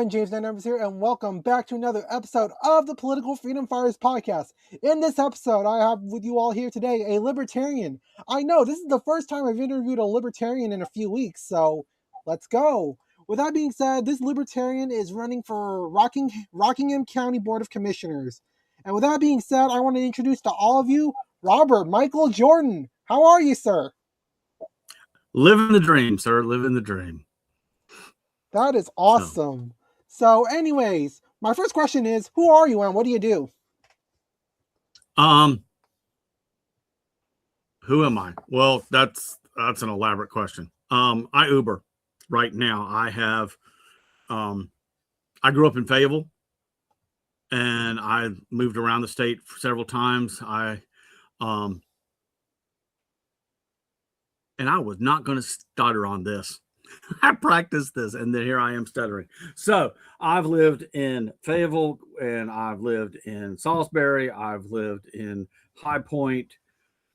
everyone, James Numbers here, and welcome back to another episode of the Political Freedom Fighters podcast. In this episode, I have with you all here today a libertarian. I know, this is the first time I've interviewed a libertarian in a few weeks, so let's go. With that being said, this libertarian is running for Rockingham County Board of Commissioners. And with that being said, I want to introduce to all of you, Robert Michael Jordan. How are you, sir? Living the dream, sir. Living the dream. That is awesome. So anyways, my first question is, who are you and what do you do? Who am I? Well, that's an elaborate question. I Uber right now. I grew up in Fayetteville and I moved around the state several times. And I was not going to stutter on this. I practiced this, and then here I am stuttering. So I've lived in Fayetteville, and I've lived in Salisbury. I've lived in High Point,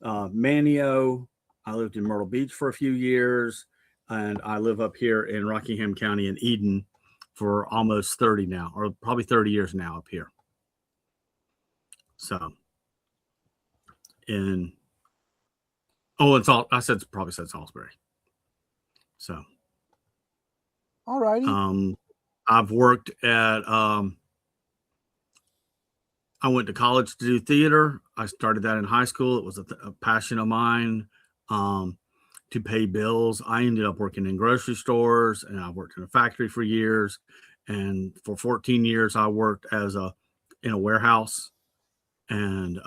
Manio. I lived in Myrtle Beach for a few years, and I live up here in Rockingham County in Eden for almost 30 now, or probably 30 years now up here. So, I probably said Salisbury. So. Alrighty. I've worked at, I went to college to do theater. I started that in high school. It was a passion of mine, to pay bills. I ended up working in grocery stores, and I worked in a factory for years. And for 14 years, I worked in a warehouse, and,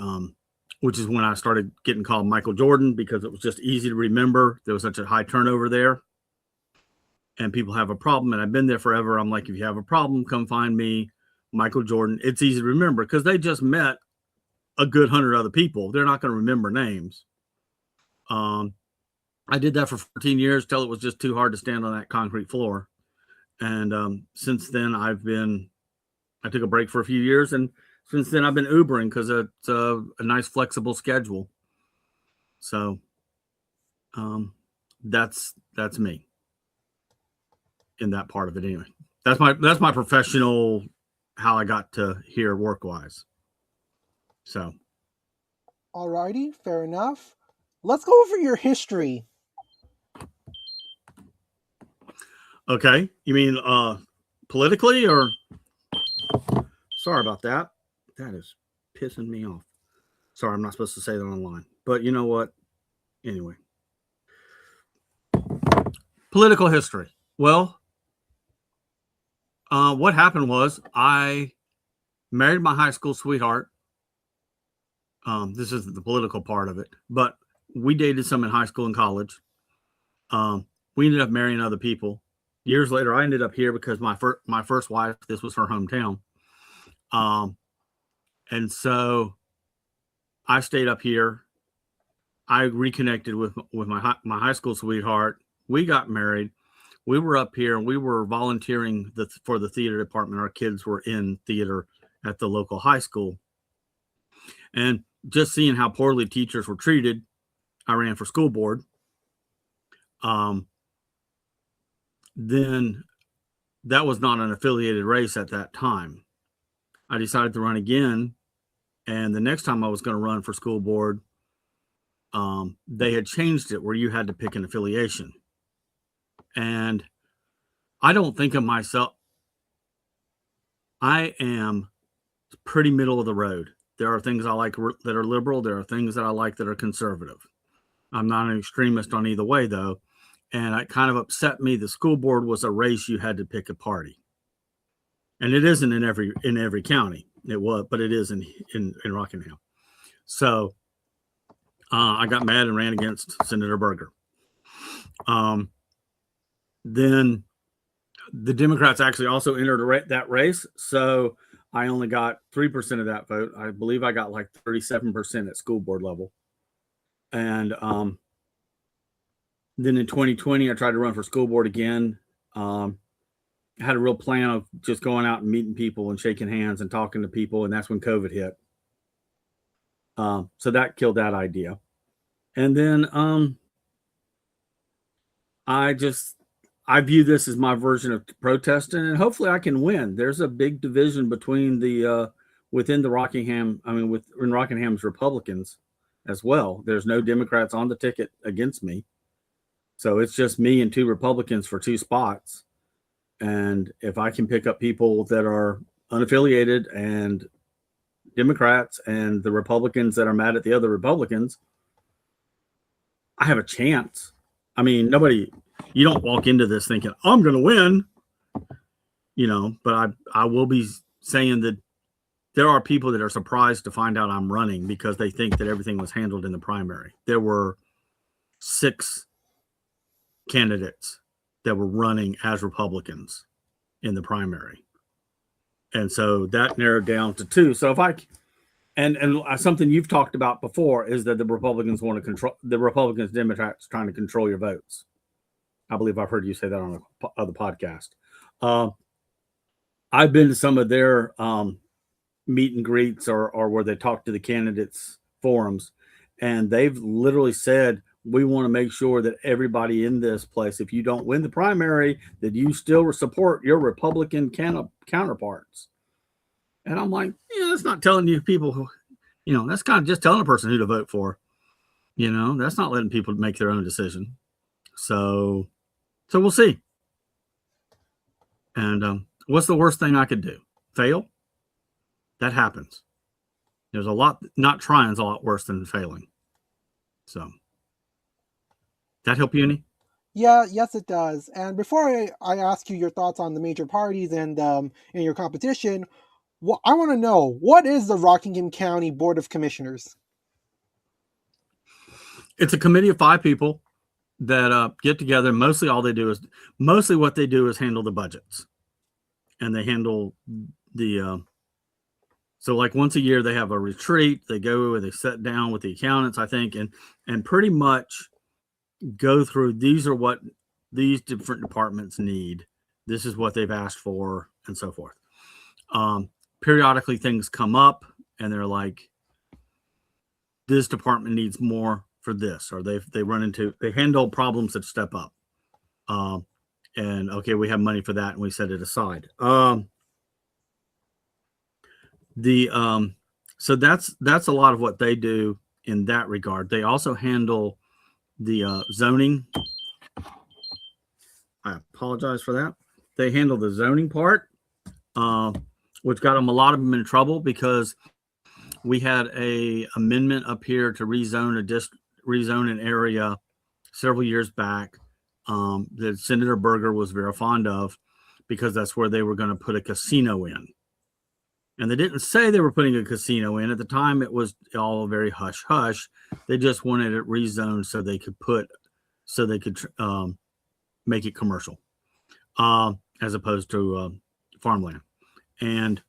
which is when I started getting called Michael Jordan, because it was just easy to remember. There was such a high turnover there. And people have a problem, and I've been there forever. I'm like, if you have a problem, come find me, Michael Jordan. It's easy to remember because they just met a good 100 other people. They're not going to remember names. I did that for 14 years till it was just too hard to stand on that concrete floor. And since then, I took a break for a few years, and since then I've been Ubering because it's a nice flexible schedule. So that's me. In that part of it anyway. That's my professional, how I got to here work-wise. So. Alrighty, fair enough. Let's go over your history. Okay. You mean politically or? Sorry about that. That is pissing me off. Sorry, I'm not supposed to say that online. But you know what? Anyway. Political history. Well, what happened was I married my high school sweetheart. This isn't the political part of it, but we dated some in high school and college. We ended up marrying other people. Years later, I ended up here because my first wife, this was her hometown. And so I stayed up here. I reconnected with my high school sweetheart. We got married. We were up here and we were volunteering for the theater department. Our kids were in theater at the local high school. And just seeing how poorly teachers were treated, I ran for school board. Then that was not an affiliated race at that time. I decided to run again. And the next time I was going to run for school board, they had changed it where you had to pick an affiliation. And I don't think of myself, I am pretty middle of the road. There are things I like that are liberal. There are things that I like that are conservative. I'm not an extremist on either way, though. And it kind of upset me. The school board was a race you had to pick a party. And it isn't in every county. It was, but it is in Rockingham. So I got mad and ran against Senator Berger. Then the Democrats actually also entered that race. So I only got 3% of that vote. I believe I got like 37% at school board level. And then in 2020, I tried to run for school board again. I had a real plan of just going out and meeting people and shaking hands and talking to people. And that's when COVID hit. So that killed that idea. And then I I view this as my version of protesting, and hopefully I can win. There's a big division between the within the Rockingham. I mean, within Rockingham's Republicans as well. There's no Democrats on the ticket against me, so it's just me and two Republicans for two spots. And if I can pick up people that are unaffiliated and Democrats and the Republicans that are mad at the other Republicans, I have a chance. I mean, you don't walk into this thinking, I'm going to win, but I will be saying that there are people that are surprised to find out I'm running because they think that everything was handled in the primary. There were 6 candidates that were running as Republicans in the primary. And so that narrowed down to 2. So if and something you've talked about before is that the Republicans want to control Democrats trying to control your votes. I believe I've heard you say that on other podcast. I've been to some of their meet and greets or where they talk to the candidates forums, and they've literally said, we want to make sure that everybody in this place, if you don't win the primary, that you still support your Republican counterparts. And I'm like, that's not telling you people who, that's kind of just telling a person who to vote for. That's not letting people make their own decision. So we'll see. And what's the worst thing I could do? Fail? That happens. There's a lot, not trying is a lot worse than failing. So, that help you any? Yeah, yes, it does. And before I ask you your thoughts on the major parties and in your competition, I want to know, what is the Rockingham County Board of Commissioners? It's a committee of 5 people that get together. Mostly what they do is handle the budgets, and they handle the so like once a year they have a retreat. They go and they sit down with the accountants, I think, and pretty much go through, these are what these different departments need. This is what they've asked for, and so forth. Periodically things come up and they're like, this department needs more for this, or they handle problems that step up. And okay, we have money for that and we set it aside. So that's a lot of what they do in that regard. They also handle the zoning. I apologize for that. They handle the zoning part, which got a lot of them in trouble because we had a amendment up here to rezone an area several years back that Senator Berger was very fond of, because that's where they were going to put a casino in. And they didn't say they were putting a casino in. At the time, it was all very hush hush. They just wanted it rezoned so they could make it commercial, as opposed to farmland. And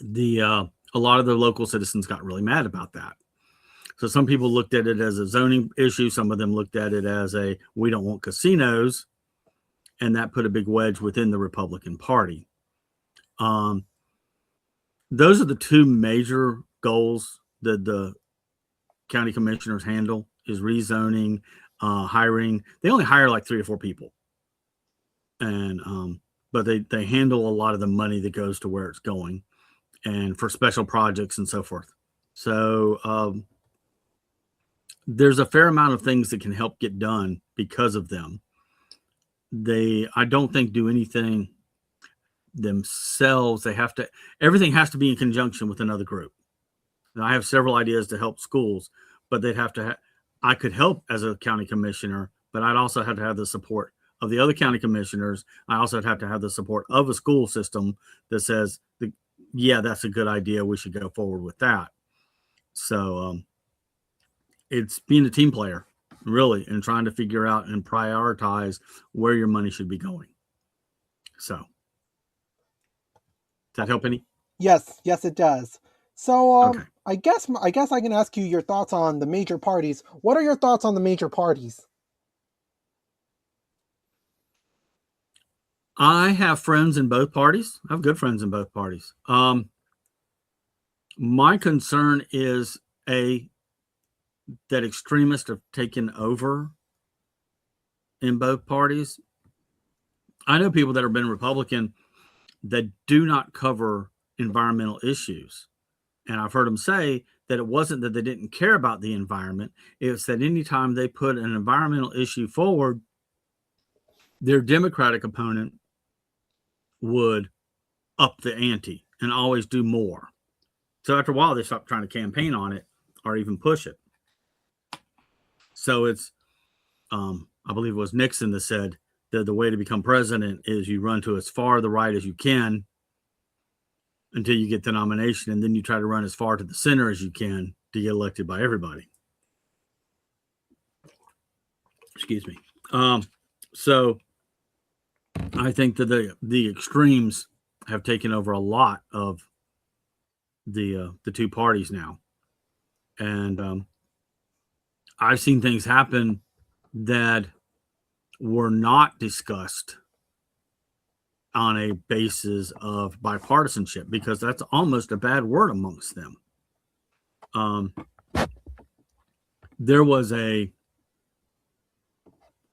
a lot of the local citizens got really mad about that. So some people looked at it as a zoning issue. Some of them looked at it as we don't want casinos. And that put a big wedge within the Republican Party. Those are the 2 major goals that the county commissioners handle, is rezoning, hiring. They only hire like 3 or 4 people. And, but they handle a lot of the money that goes to where it's going, and for special projects and so forth. So there's a fair amount of things that can help get done because of them. I don't think do anything themselves. Everything has to be in conjunction with another group. Now, I have several ideas to help schools, but they'd have to I could help as a county commissioner, but I'd also have to have the support of the other county commissioners. I also have to have the support of a school system that says, yeah, that's a good idea, we should go forward with that. So it's being a team player, really, and trying to figure out and prioritize where your money should be going. So, does that help any? Yes, it does. So Okay. I guess I can ask you your thoughts on the major parties. What are your thoughts on the major parties? I have friends in both parties. I have good friends in both parties. My concern is that extremists have taken over in both parties, I know people that have been Republican that do not cover environmental issues. And I've heard them say that it wasn't that they didn't care about the environment. It's that anytime they put an environmental issue forward, their Democratic opponent would up the ante and always do more. So after a while, they stopped trying to campaign on it or even push it. So it's, I believe it was Nixon that said that the way to become president is you run to as far the right as you can until you get the nomination, and then you try to run as far to the center as you can to get elected by everybody. Excuse me. So I think that the extremes have taken over a lot of the two parties now, and I've seen things happen that were not discussed on a basis of bipartisanship, because that's almost a bad word amongst them. There was it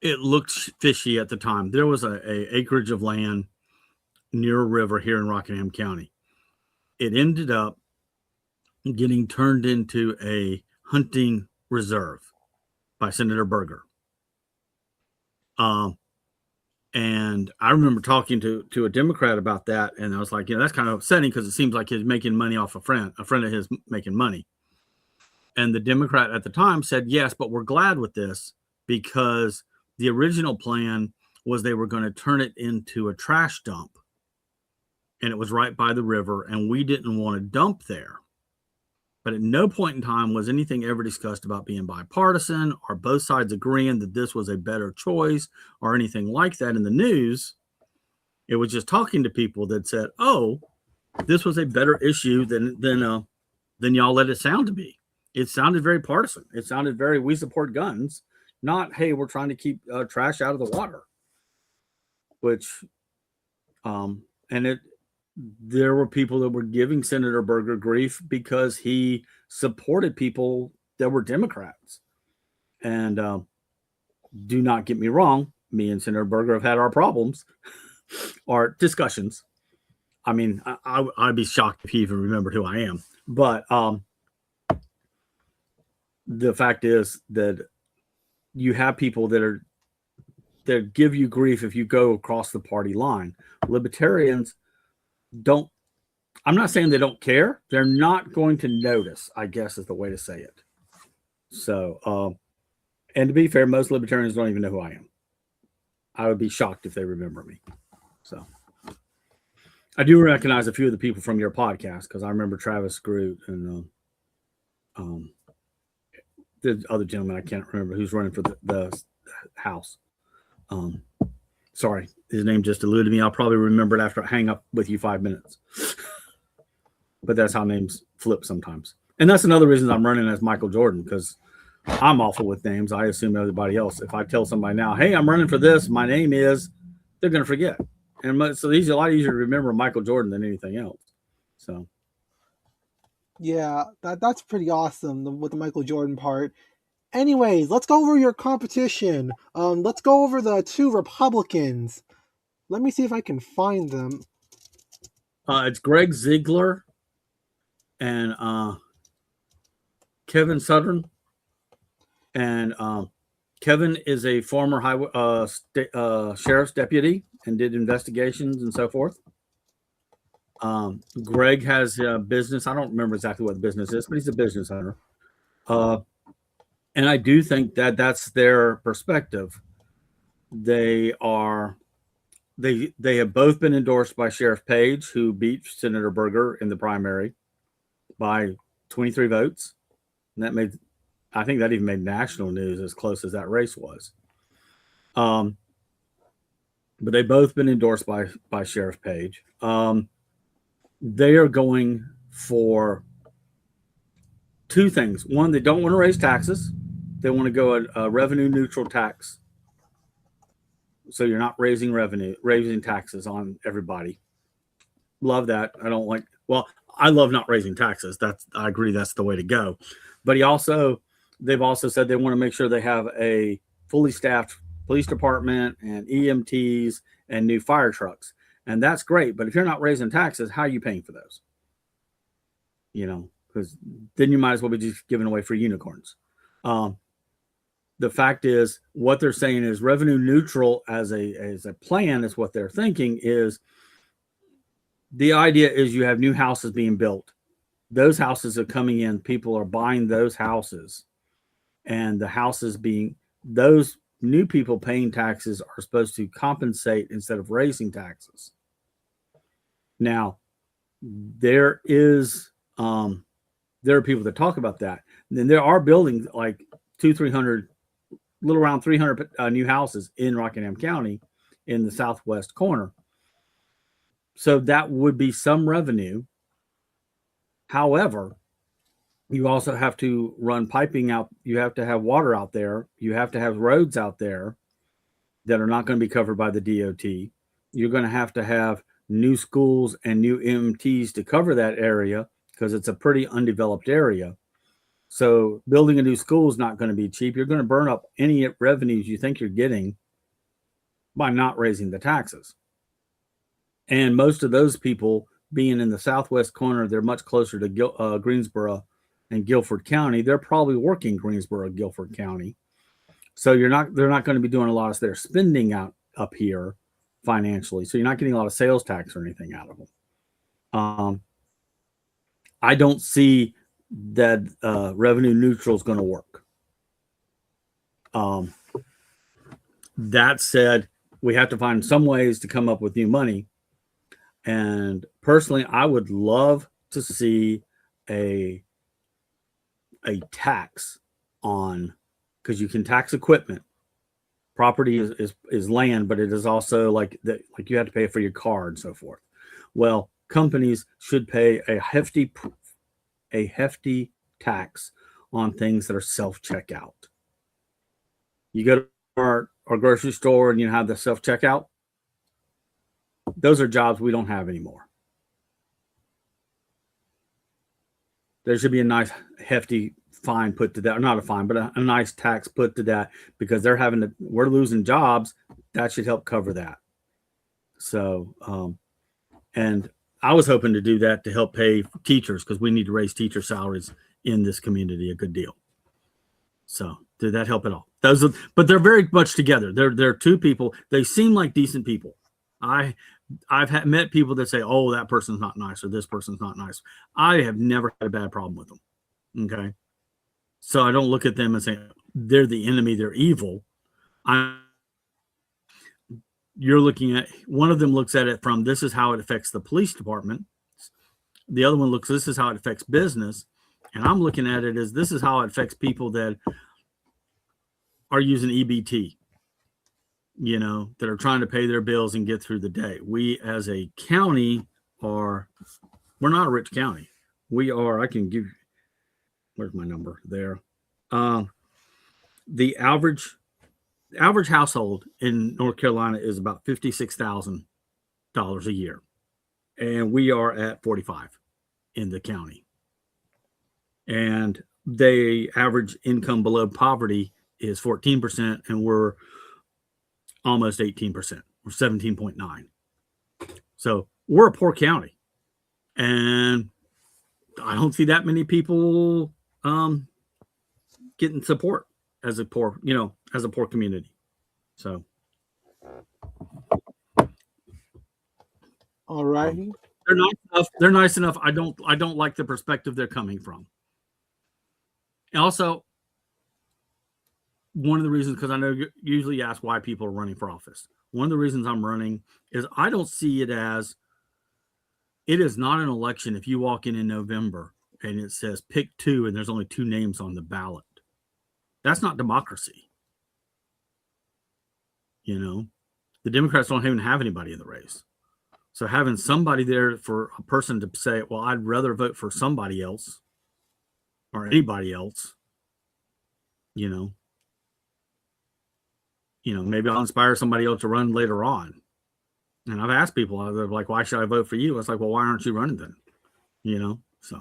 looked fishy at the time. There was a acreage of land near a river here in Rockingham County. It ended up getting turned into a hunting reserve by Senator Berger. And I remember talking to a Democrat about that, and I was like, that's kind of upsetting because it seems like he's making money off a friend of his making money. And the Democrat at the time said, yes, but we're glad with this because the original plan was they were going to turn it into a trash dump, and it was right by the river, and we didn't want to dump there. But at no point in time was anything ever discussed about being bipartisan or both sides agreeing that this was a better choice or anything like that in the news. It was just talking to people that said, oh, this was a better issue than y'all let it sound to be. It sounded very partisan. It sounded very, we support guns, not, hey, we're trying to keep trash out of the water. Which, there were people that were giving Senator Berger grief because he supported people that were Democrats. And do not get me wrong, me and Senator Berger have had our problems or discussions. I mean, I'd be shocked if he even remembered who I am. But the fact is that you have people that give you grief if you go across the party line. Libertarians don't, I'm not saying they don't care. They're not going to notice, I guess is the way to say it. So, and to be fair, most libertarians don't even know who I am. I would be shocked if they remember me. So I do recognize a few of the people from your podcast because I remember Travis Groot and the other gentleman I can't remember who's running for the House. Sorry, his name just eluded me. I'll probably remember it after I hang up with you 5 minutes. But that's how names flip sometimes. And that's another reason I'm running as Michael Jordan, because I'm awful with names. I assume everybody else. If I tell somebody now, hey, I'm running for this, my name is, they're going to forget. And so it's a lot easier to remember Michael Jordan than anything else. So. Yeah, that's pretty awesome with the Michael Jordan part. Anyways, let's go over your competition. Let's go over the two Republicans. Let me see if I can find them. It's Greg Ziegler and Kevin Southern. And Kevin is a former sheriff's deputy and did investigations and so forth. Greg has a business. I don't remember exactly what the business is, but he's a business owner. And I do think that that's their perspective. They have both been endorsed by Sheriff Page, who beat Senator Berger in the primary by 23 votes. And I think that even made national news as close as that race was. But they've both been endorsed by Sheriff Page. They are going for two things. One, they don't want to raise taxes. They want to go a revenue neutral tax. So you're not raising taxes on everybody. Love that. I love not raising taxes. I agree that's the way to go. But they've also said they want to make sure they have a fully staffed police department and EMTs and new fire trucks. And that's great. But if you're not raising taxes, how are you paying for those? Because then you might as well be just giving away free unicorns. The fact is, what they're saying is revenue neutral as a plan is what they're thinking is. The idea is you have new houses being built. Those houses are coming in. People are buying those houses, and the houses those new people paying taxes are supposed to compensate instead of raising taxes. Now, there are people that talk about that. And then there are buildings like 300, little around 300 new houses in Rockingham County in the southwest corner. So that would be some revenue. However, you also have to run piping out. You have to have water out there. You have to have roads out there that are not going to be covered by the DOT. You're going to have new schools and new MTs to cover that area because it's a pretty undeveloped area. So building a new school is not going to be cheap. You're going to burn up any revenues you think you're getting by not raising the taxes. And most of those people being in the southwest corner, they're much closer to Greensboro and Guilford County. They're probably working Greensboro, Guilford County. So they're not going to be doing a lot of their spending up here financially. So you're not getting a lot of sales tax or anything out of them. I don't see that revenue neutral is going to work. That said, we have to find some ways to come up with new money. And personally, I would love to see a tax on, because you can tax equipment. Property is land, but it is also like you have to pay for your car and so forth. Well, companies should pay a hefty tax on things that are self-checkout. You go to our grocery store and you have the self-checkout. Those are jobs we don't have anymore. There should be a nice hefty fine put to that, or not a fine, but a nice tax put to that, because we're losing jobs. That should help cover that. So, and I was hoping to do that to help pay teachers, because we need to raise teacher salaries in this community a good deal. So did that help at all? But they're very much together. They're two people. They seem like decent people. I've met people that say, oh, that person's not nice or this person's not nice. I have never had a bad problem with them. Okay. So I don't look at them and say they're the enemy, they're evil. You're looking at, one of them looks at it from, this is how it affects the police department. The other one looks, this is how it affects business. And I'm looking at it as, this is how it affects people that are using EBT, that are trying to pay their bills and get through the day. We as a county we're not a rich county. We are, I can give, where's my number there? The average household in North Carolina is about $56,000 a year. And we are at 45 in the county. And the average income below poverty is 14%, and we're almost 18%. We're 17.9. So we're a poor county. And I don't see that many people getting support as a poor community. So, all righty. They're nice enough. I don't like the perspective they're coming from. And also, one of the reasons, because I know you usually ask why people are running for office. One of the reasons I'm running is I don't see it as, it is not an election if you walk in November and it says pick two and there's only two names on the ballot. That's not democracy. The Democrats don't even have anybody in the race. So having somebody there for a person to say, well, I'd rather vote for somebody else or anybody else, maybe I'll inspire somebody else to run later on. And I've asked people, they're like, why should I vote for you? It's like, well, why aren't you running then? So.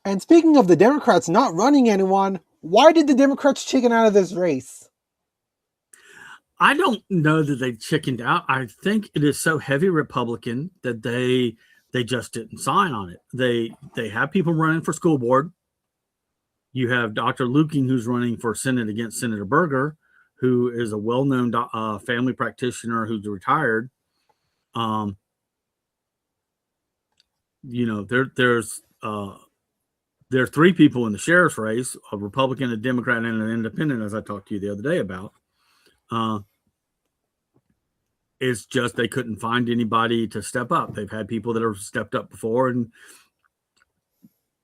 And speaking of the Democrats not running anyone, why did the Democrats chicken out of this race? I don't know that they chickened out. I think it is so heavy Republican that they just didn't sign on it. They have people running for school board. You have Dr. Luking, who's running for Senate against Senator Berger, who is a well-known family practitioner who's retired. There's there are three people in the sheriff's race: a Republican, a Democrat, and an independent, as I talked to you the other day about. It's just they couldn't find anybody to step up. They've had people that have stepped up before, and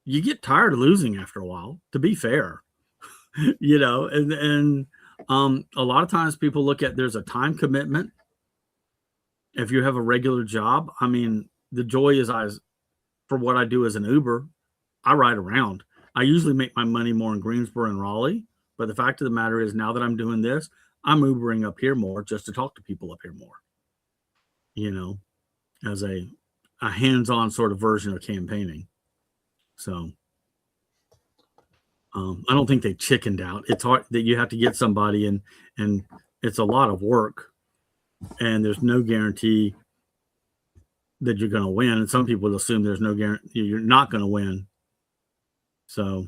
you get tired of losing after a while, to be fair. And a lot of times people look at there's a time commitment. If you have a regular job, I mean, the joy is for what I do as an Uber, I ride around. I usually make my money more in Greensboro and Raleigh, but the fact of the matter is now that I'm doing this, I'm Ubering up here more just to talk to people up here more, as a hands-on sort of version of campaigning. So I don't think they chickened out. It's hard that you have to get somebody and it's a lot of work, and there's no guarantee that you're going to win. And some people assume there's no guarantee you're not going to win. So.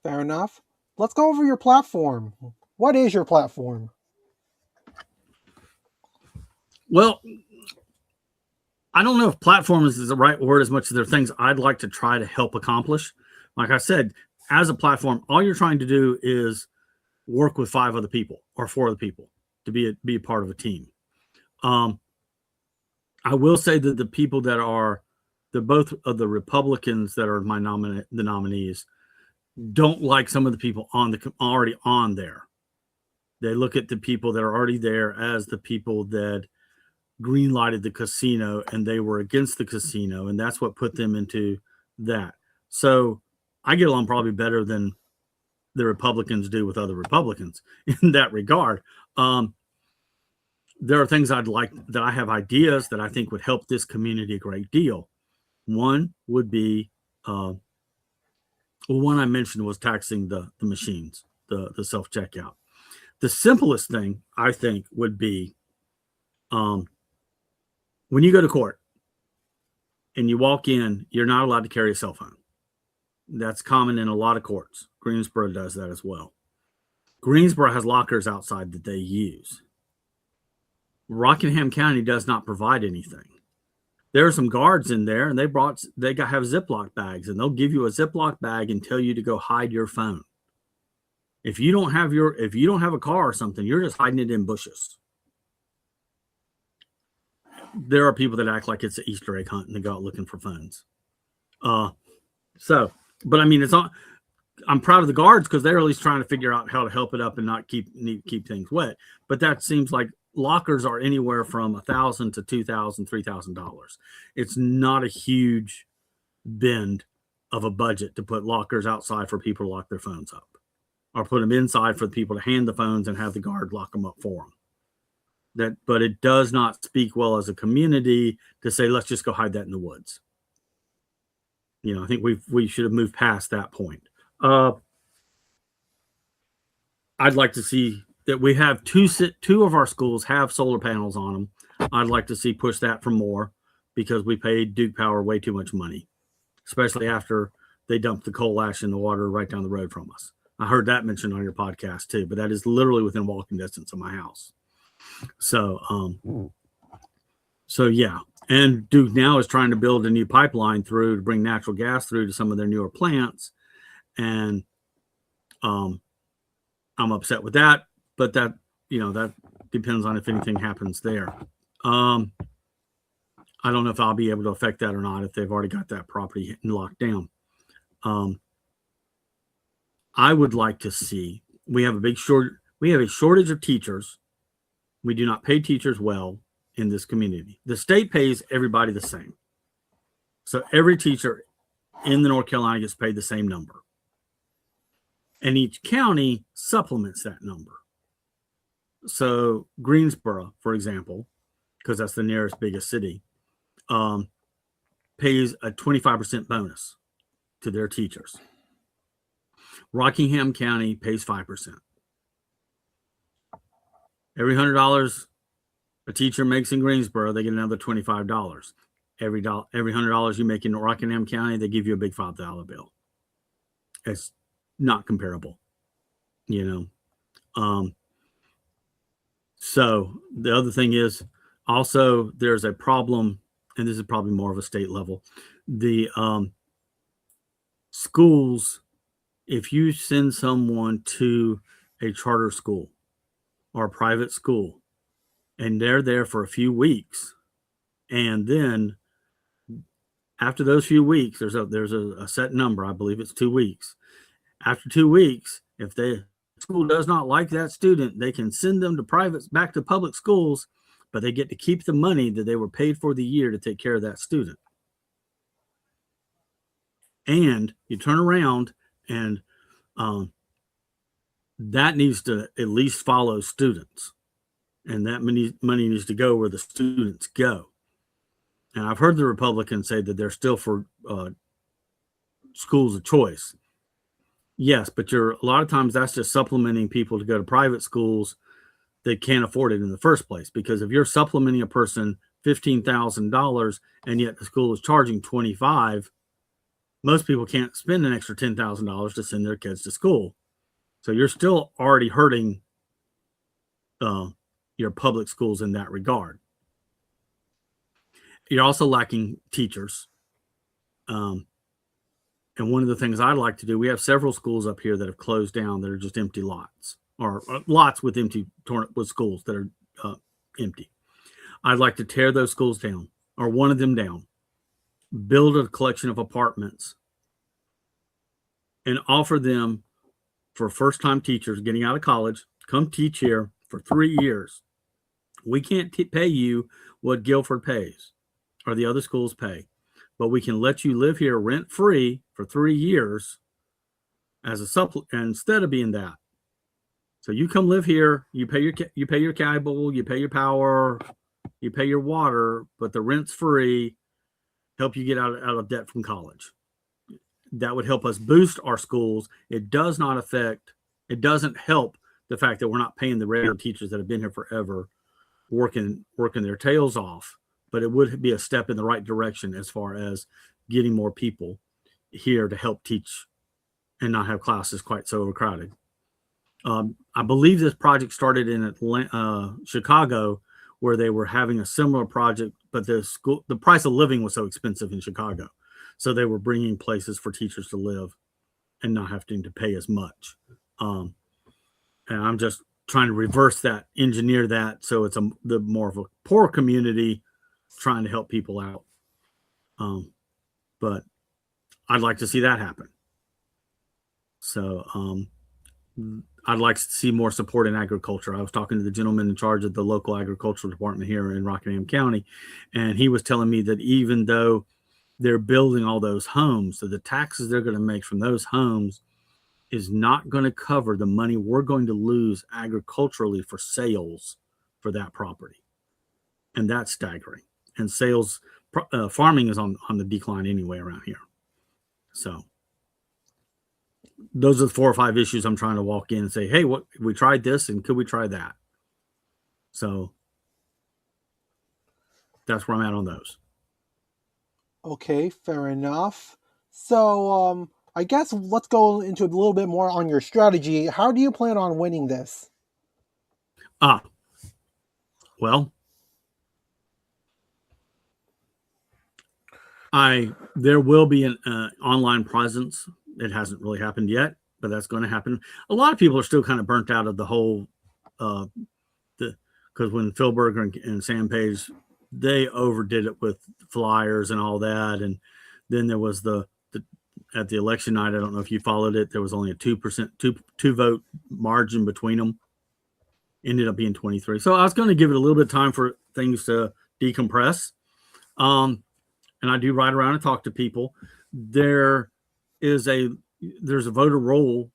Fair enough. Let's go over your platform. What is your platform? Well, I don't know if platform is the right word as much as there are things I'd like to try to help accomplish. Like I said, as a platform, all you're trying to do is work with 5 other people or 4 other people to be a part of a team. I will say that the people that are both of the Republicans that are the nominees don't like some of the people already on there. They look at the people that are already there as the people that green-lighted the casino, and they were against the casino, and that's what put them into that. So I get along probably better than the Republicans do with other Republicans in that regard. There are things I'd like that I have ideas that I think would help this community a great deal. One would be, one I mentioned was taxing the machines, the self-checkout. The simplest thing I think would be, when you go to court and you walk in, you're not allowed to carry a cell phone. That's common in a lot of courts. Greensboro does that as well. Greensboro has lockers outside that they use. Rockingham County does not provide anything. There are some guards in there, and they have Ziploc bags, and they'll give you a Ziploc bag and tell you to go hide your phone. If you don't have a car or something, you're just hiding it in bushes. There are people that act like it's an Easter egg hunt and they go out looking for phones. But I mean, I'm proud of the guards because they're at least trying to figure out how to help it up and not keep things wet. But that seems like lockers are anywhere from $1,000 to $2,000, $3,000. It's not a huge bend of a budget to put lockers outside for people to lock their phones up, or put them inside for the people to hand the phones and have the guard lock them up for them. But it does not speak well as a community to say, let's just go hide that in the woods. I think we should have moved past that point. I'd like to see that we have two of our schools have solar panels on them. I'd like to see push that for more, because we paid Duke Power way too much money, especially after they dumped the coal ash in the water right down the road from us. I heard that mentioned on your podcast too, but that is literally within walking distance of my house. So yeah. And Duke now is trying to build a new pipeline through to bring natural gas through to some of their newer plants. And I'm upset with that, but that depends on if anything happens there. I don't know if I'll be able to affect that or not if they've already got that property locked down. I would like to see, we have a shortage of teachers. We do not pay teachers well in this community. The state pays everybody the same. So every teacher in the North Carolina gets paid the same number. And each county supplements that number. So Greensboro, for example, because that's the nearest biggest city, pays a 25% bonus to their teachers. Rockingham County pays 5%. Every $100 a teacher makes in Greensboro, they get another $25. Every $100 you make in Rockingham County, they give you a big $5 bill. It's not comparable, you know. So the other thing is also there's a problem, and this is probably more of a state level. The schools, if you send someone to a charter school or a private school and they're there for a few weeks, and then after those few weeks, there's a set number, I believe it's 2 weeks. After 2 weeks, if the school does not like that student, they can send them to back to public schools, but they get to keep the money that they were paid for the year to take care of that student. And you turn around and that needs to at least follow students, and that money needs to go where the students go. And I've heard the Republicans say that they're still for schools of choice. Yes, but a lot of times that's just supplementing people to go to private schools that can't afford it in the first place. Because if you're supplementing a person $15,000 and yet the school is charging $25,000, most people can't spend an extra $10,000 to send their kids to school. So you're still already hurting your public schools in that regard. You're also lacking teachers. And one of the things I'd like to do, we have several schools up here that have closed down that are just empty lots, or lots with with schools that are empty. I'd like to tear those schools down, or one of them down, build a collection of apartments, and offer them for first-time teachers getting out of college, come teach here for 3 years. We can't pay you what Guilford pays or the other schools pay, but we can let you live here rent-free for 3 years as a supplement instead of being that. So you come live here, you pay your cable, you pay your power, you pay your water, but the rent's free, help you get out of debt from college. That would help us boost our schools. It doesn't help the fact that we're not paying the regular teachers that have been here forever, working their tails off, but it would be a step in the right direction as far as getting more people here to help teach and not have classes quite so overcrowded. I believe this project started in Chicago, where they were having a similar project, but the price of living was so expensive in Chicago. So they were bringing places for teachers to live and not having to pay as much. And I'm just trying to reverse that, engineer that, so it's the more of a poor community trying to help people out. But I'd like to see that happen. So I'd like to see more support in agriculture. I was talking to the gentleman in charge of the local agricultural department here in Rockingham County, and he was telling me that even though they're building all those homes, so the taxes they're going to make from those homes is not going to cover the money we're going to lose agriculturally for sales for that property. And that's staggering. And sales, farming is on the decline anyway around here. So those are the 4 or 5 issues I'm trying to walk in and say, hey, we tried this, and could we try that? So that's where I'm at on those. Okay, fair enough. So I guess let's go into a little bit more on your strategy. How do you plan on winning this? Well, there will be an online presence. It hasn't really happened yet, but that's going to happen. A lot of people are still kind of burnt out of the whole, because when Phil Berger and Sam Page, they overdid it with flyers and all that. And then there was at the election night, I don't know if you followed it, there was only a 2% two vote margin between them. Ended up being 23. So I was going to give it a little bit of time for things to decompress. And I do ride around and talk to people. There's a voter roll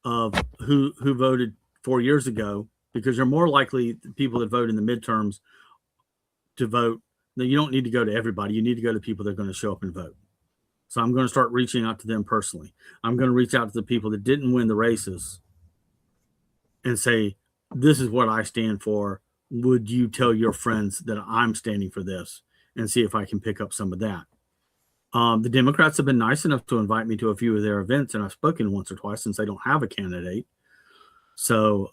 of who voted 4 years ago, because you're more likely the people that vote in the midterms to vote. You don't need to go to everybody. You need to go to people that are going to show up and vote. So I'm going to start reaching out to them personally. I'm going to reach out to the people that didn't win the races and say, this is what I stand for. Would you tell your friends that I'm standing for this, and see if I can pick up some of that? The Democrats have been nice enough to invite me to a few of their events, and I've spoken once or twice since they don't have a candidate. So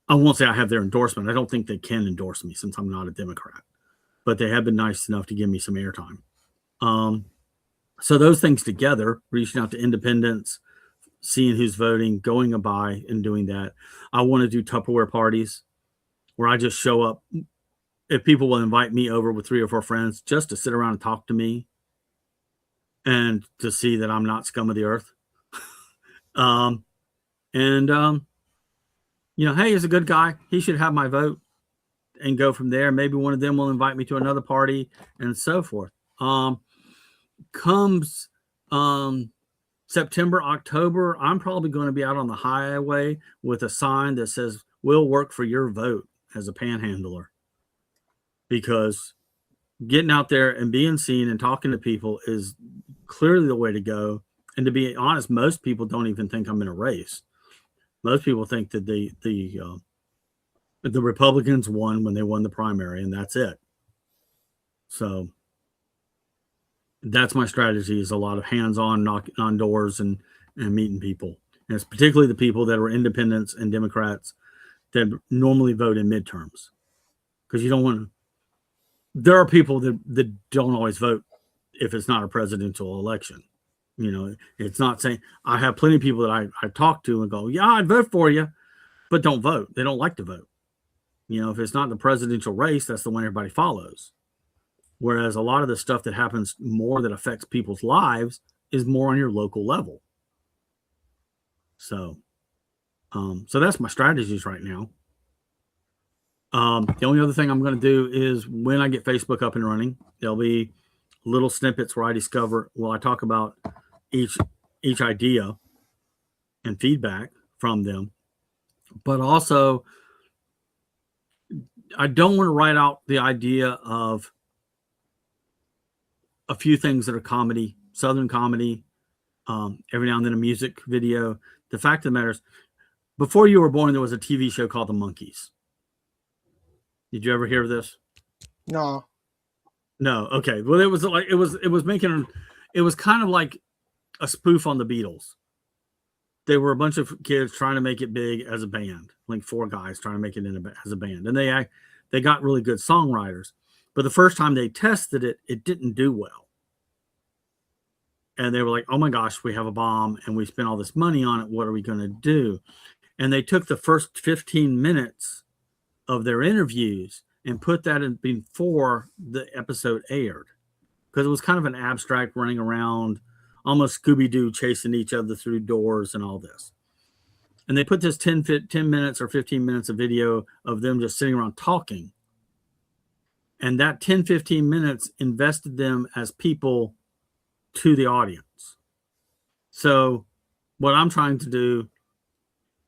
I won't say I have their endorsement. I don't think they can endorse me since I'm not a Democrat, but they have been nice enough to give me some airtime. So those things together, reaching out to independents, seeing who's voting, going by and doing that. I want to do Tupperware parties where I just show up. If people will invite me over with 3 or 4 friends just to sit around and talk to me and to see that I'm not scum of the earth. Hey, he's a good guy. He should have my vote, and go from there. Maybe one of them will invite me to another party and so forth. Comes September, October, I'm probably going to be out on the highway with a sign that says, "We'll work for your vote," as a panhandler. Because getting out there and being seen and talking to people is clearly the way to go. And to be honest, most people don't even think I'm in a race. Most people think that the Republicans won when they won the primary, and that's it. So that's my strategy, is a lot of hands-on, knocking on doors and meeting people. And it's particularly the people that are independents and Democrats that normally vote in midterms. Because you don't want to, there are people that don't always vote if it's not a presidential election. It's not saying, I have plenty of people that I talk to and go, yeah, I'd vote for you, but don't vote. They don't like to vote. If it's not the presidential race, that's the one everybody follows. Whereas a lot of the stuff that happens more that affects people's lives is more on your local level. So that's my strategies right now. The only other thing I'm going to do is when I get Facebook up and running, there'll be little snippets where I talk about each idea and feedback from them. But also, I don't want to write out the idea of a few things that are comedy, Southern comedy, every now and then a music video. The fact of the matter is, before you were born, there was a TV show called The Monkees. Did you ever hear of this? No. Okay. Well, it was kind of like a spoof on the Beatles. They were a bunch of kids trying to make it big as a band, like 4 guys trying to make it as a band. And they got really good songwriters. But the first time they tested it, it didn't do well. And they were like, oh my gosh, we have a bomb and we spent all this money on it. What are we going to do? And they took the first 15 minutes of their interviews and put that in before the episode aired. Because it was kind of an abstract running around, almost Scooby-Doo chasing each other through doors and all this. And they put this 10 minutes or 15 minutes of video of them just sitting around talking. And that 10, 15 minutes invested them as people to the audience. So what I'm trying to do,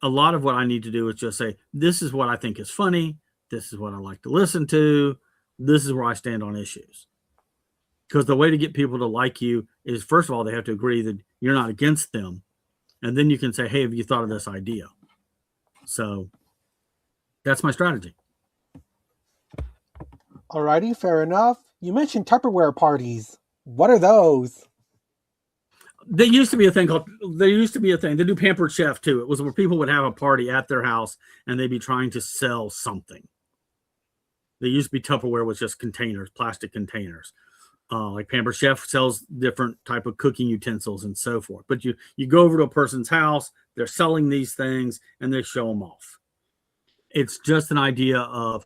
a lot of what I need to do is just say, this is what I think is funny. This is what I like to listen to. This is where I stand on issues. Because the way to get people to like you is, first of all, they have to agree that you're not against them. And then you can say, hey, have you thought of this idea? So that's my strategy. Alrighty, fair enough. You mentioned Tupperware parties. What are those? There used to be a thing. They do Pampered Chef too. It was where people would have a party at their house and they'd be trying to sell something. They used to be Tupperware was just containers, plastic containers. Like Pampered Chef sells different type of cooking utensils and so forth. But you go over to a person's house, they're selling these things and they show them off. It's just an idea of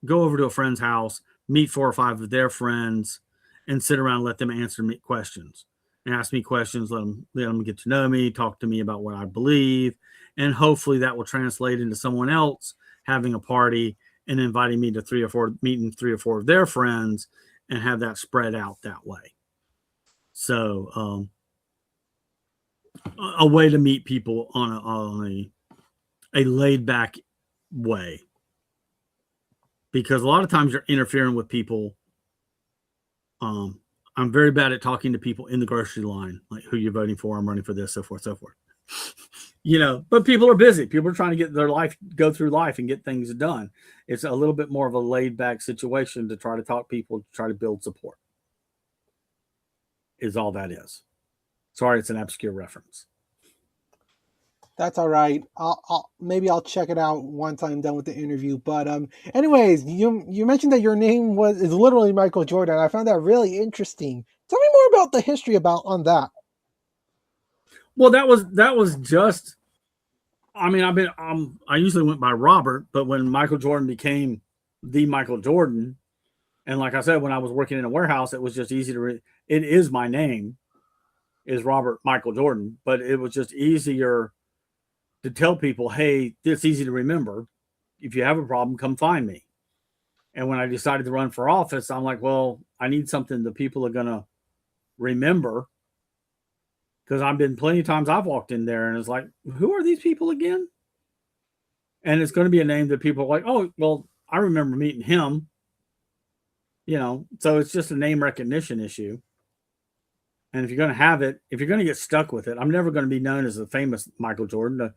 go over to a friend's house, meet 4 or 5 of their friends, and sit around and let them answer me questions. And ask me questions, let them get to know me, talk to me about what I believe, and hopefully that will translate into someone else having a party and inviting me to meeting 3 or 4 of their friends, and have that spread out that way. So a way to meet people on a laid back way. Because a lot of times you're interfering with people. I'm very bad at talking to people in the grocery line, like who you're voting for, I'm running for this, so forth, so forth. But people are busy. People are trying to get their life, go through life and get things done. It's a little bit more of a laid back situation to try to talk people, to try to build support, is all that is. Sorry, it's an obscure reference. That's all right. Maybe I'll check it out once I'm done with the interview. But anyways, you mentioned that your name is literally Michael Jordan. I found that really interesting. Tell me more about the history on that. Well, that was just. I mean, I usually went by Robert, but when Michael Jordan became the Michael Jordan, and like I said, when I was working in a warehouse, it was just easy to. It is my name, is Robert Michael Jordan, but it was just easier to tell people, hey, it's easy to remember. If you have a problem, come find me. And when I decided to run for office, I'm like, well, I need something that people are going to remember. Because I've been plenty of times I've walked in there and it's like, who are these people again? And it's going to be a name that people are like, oh, well, I remember meeting him. So it's just a name recognition issue. And if you're going to have it, if you're going to get stuck with it, I'm never going to be known as the famous Michael Jordan.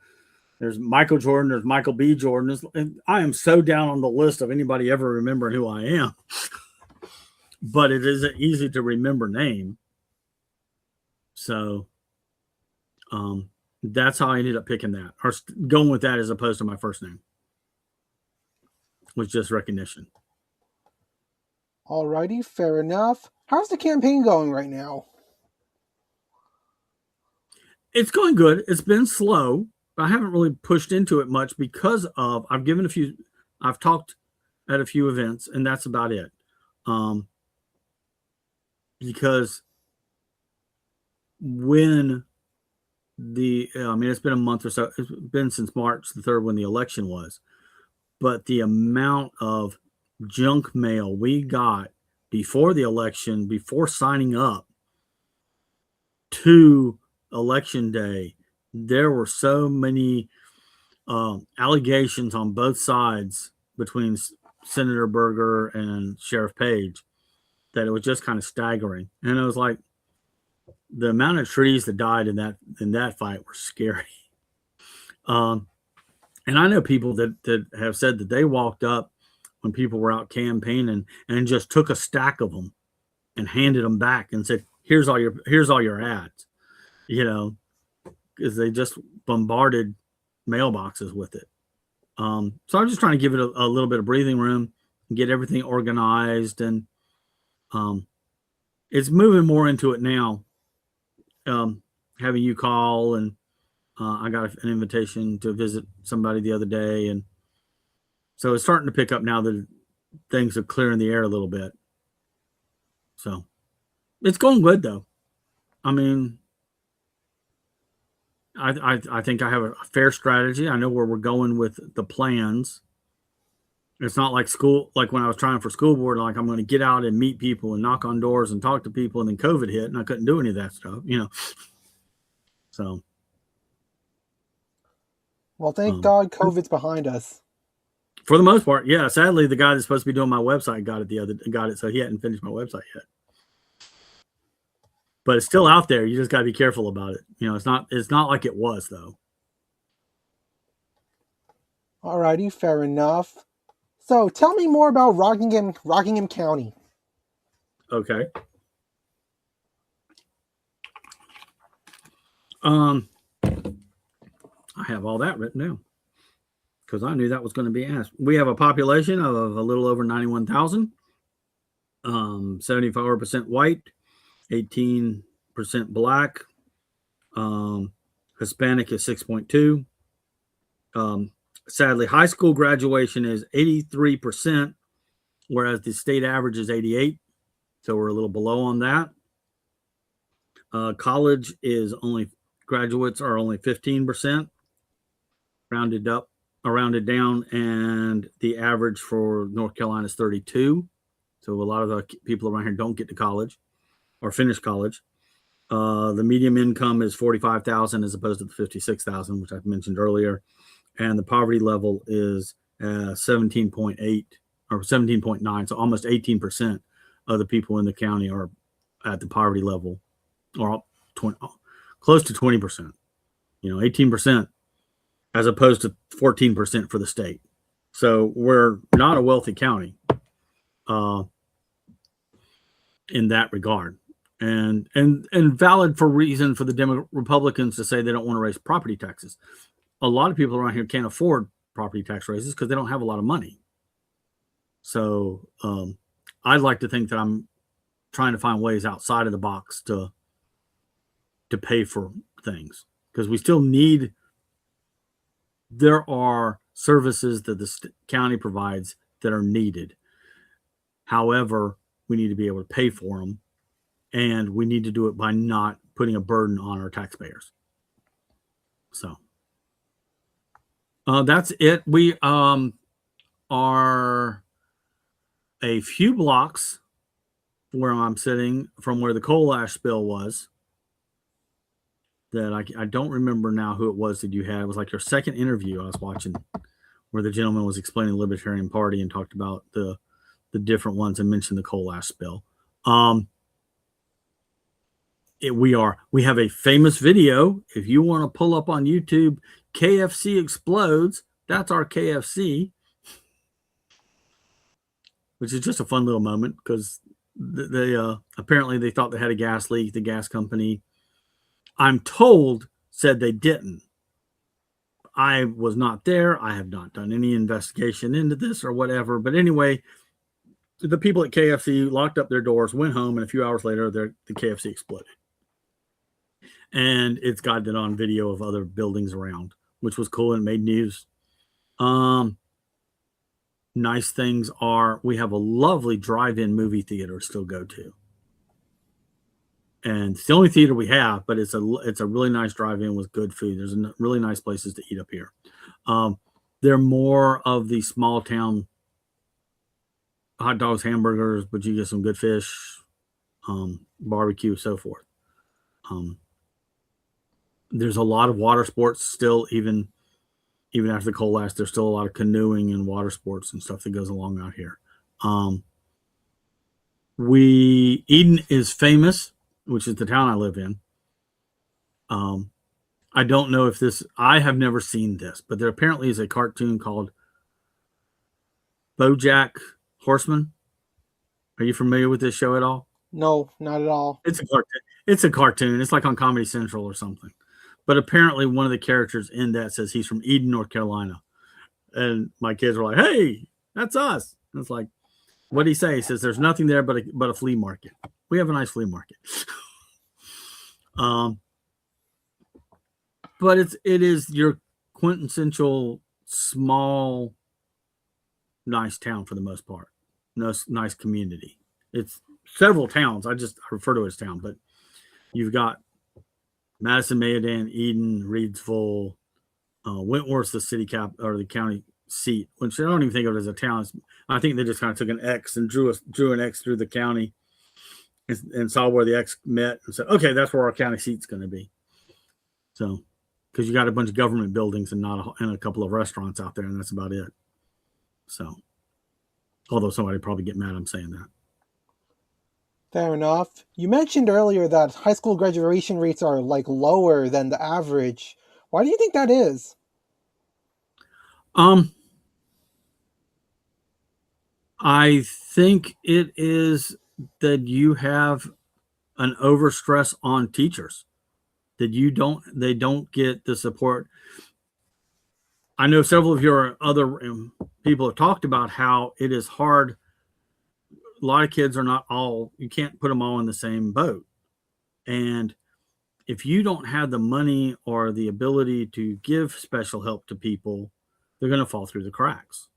There's Michael Jordan, there's Michael B. Jordan. I am so down on the list of anybody ever remembering who I am. But it is an easy to remember name. So that's how I ended up picking that, or going with that as opposed to my first name. Was just recognition. Alrighty, fair enough. How's the campaign going right now? It's going good. It's been slow. I haven't really pushed into it much because I've talked at a few events, and that's about it. Because when it's been a month or so, it's been since March the 3rd when the election was, but the amount of junk mail we got before the election, before signing up to election day, there were so many allegations on both sides between Senator Berger and Sheriff Page that it was just kind of staggering. And it was like, the amount of trees that died in that fight were scary. And I know people that have said that they walked up when people were out campaigning and just took a stack of them and handed them back and said, here's all your ads, because they just bombarded mailboxes with it. So I'm just trying to give it a little bit of breathing room and get everything organized. And it's moving more into it now. Having you call, and I got an invitation to visit somebody the other day. And so it's starting to pick up now that things are clearing the air a little bit. So it's going good though. I mean, I think I have a fair strategy. I know where we're going with the plans. It's not like when I was trying for school board, like I'm going to get out and meet people and knock on doors and talk to people, and then COVID hit and I couldn't do any of that stuff, So. Well, thank God COVID's behind us. For the most part, yeah. Sadly, the guy that's supposed to be doing my website got it, so he hadn't finished my website yet. But it's still out there. You just got to be careful about it. It's not like it was though. Alrighty, fair enough. So tell me more about Rockingham County. Okay. I have all that written down because I knew that was going to be asked. We have a population of a little over 91,000, 74% white, 18% black, Hispanic is 6.2. Sadly, high school graduation is 83%, whereas the state average is 88. So we're a little below on that. College graduates are only 15%, rounded down, and the average for North Carolina is 32. So a lot of the people around here don't get to college or finish college. The median income is $45,000 as opposed to the $56,000, which I've mentioned earlier. And the poverty level is 17.8 or 17.9. So almost 18% of the people in the county are at the poverty level, or close to 20%. 18% as opposed to 14% for the state. So we're not a wealthy county in that regard. And valid for reason for the Republicans to say they don't want to raise property taxes. A lot of people around here can't afford property tax raises because they don't have a lot of money. So I'd like to think that I'm trying to find ways outside of the box to pay for things, because we still need, there are services that the county provides that are needed. However, we need to be able to pay for them, and we need to do it by not putting a burden on our taxpayers. So that's it. We are a few blocks where I'm sitting from where the coal ash spill was. That I don't remember now who it was that you had. It was like your second interview I was watching, where the gentleman was explaining the Libertarian Party and talked about the different ones and mentioned the coal ash spill. We have a famous video. If you want to pull up on YouTube, KFC explodes. That's our KFC, which is just a fun little moment, because they apparently they thought they had a gas leak. The gas company, I'm told, said they didn't. I was not there. I have not done any investigation into this or whatever. But anyway, the people at KFC locked up their doors, went home, and a few hours later, the KFC exploded. And it's got it on video of other buildings around, which was cool and made news. Nice things are, we have a lovely drive-in movie theater to still go to. And it's the only theater we have, but it's a really nice drive-in with good food. There's really nice places to eat up here. They're more of the small town hot dogs, hamburgers, but you get some good fish, barbecue, so forth. There's a lot of water sports still, even after the coal ash. There's still a lot of canoeing and water sports and stuff that goes along out here. Eden is famous, which is the town I live in. I don't know if I have never seen this, but there apparently is a cartoon called BoJack Horseman. Are you familiar with this show at all? No, not at all. It's a cartoon. It's a cartoon. It's like on Comedy Central or something. But apparently one of the characters in that says he's from Eden, North Carolina. And my kids were like, hey, that's us. And it's like, what'd he say? He says, there's nothing there but a flea market. We have a nice flea market. But it is your quintessential small, nice town for the most part. Nice community. It's several towns. I refer to it as town, but you've got Madison, Mayodan, Eden, Reedsville, Wentworth's the city cap or the county seat, which I don't even think of it as a town. I think they just kind of took an X and drew an X through the county and saw where the X met and said, okay, that's where our county seat's going to be. So, because you got a bunch of government buildings and a couple of restaurants out there, and that's about it. So, although somebody probably get mad I'm saying that. Fair enough. You mentioned earlier that high school graduation rates are like lower than the average. Why do you think that is? I think it is that you have an overstress on teachers, that they don't get the support. I know several of your other people have talked about how it is hard. A lot of kids are not all, you can't put them all in the same boat. And if you don't have the money or the ability to give special help to people, they're going to fall through the cracks.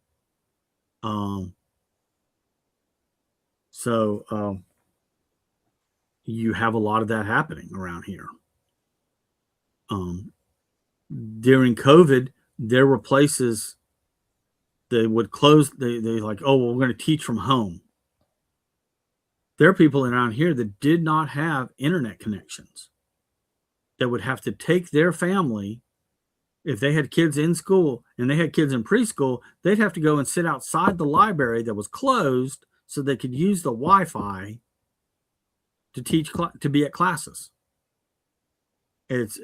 So you have a lot of that happening around here. During COVID, there were places they would close. They like, oh, well, we're going to teach from home. There are people around here that did not have internet connections, that would have to take their family. If they had kids in school and they had kids in preschool, they'd have to go and sit outside the library that was closed so they could use the Wi-Fi to teach, to be at classes. It's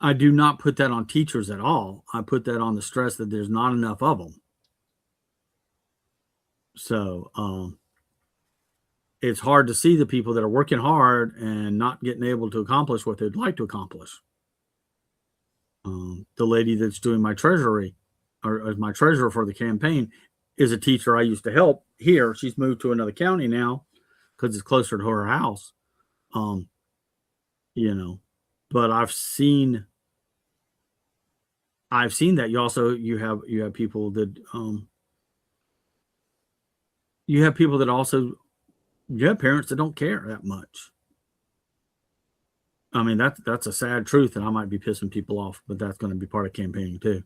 I do not put that on teachers at all. I put that on the stress that there's not enough of them. So it's hard to see the people that are working hard and not getting able to accomplish what they'd like to accomplish. The lady that's doing my treasury, or as my treasurer for the campaign, is a teacher I used to help here. She's moved to another county now because it's closer to her house. But I've seen that you have people that you have parents that don't care that much. I mean, that's a sad truth, and I might be pissing people off, but that's going to be part of campaigning too.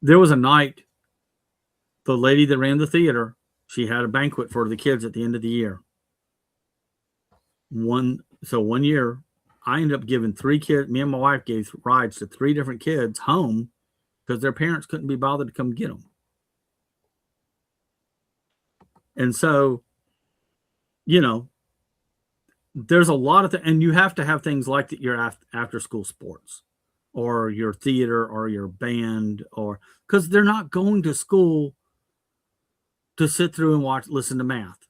There was a night, the lady that ran the theater, she had a banquet for the kids at the end of the year. One year, I ended up giving 3 kids, me and my wife gave rides to 3 different kids home because their parents couldn't be bothered to come get them. And so, there's a lot of things, and you have to have things like your after school sports or your theater or your band, or because they're not going to school to sit through and listen to math.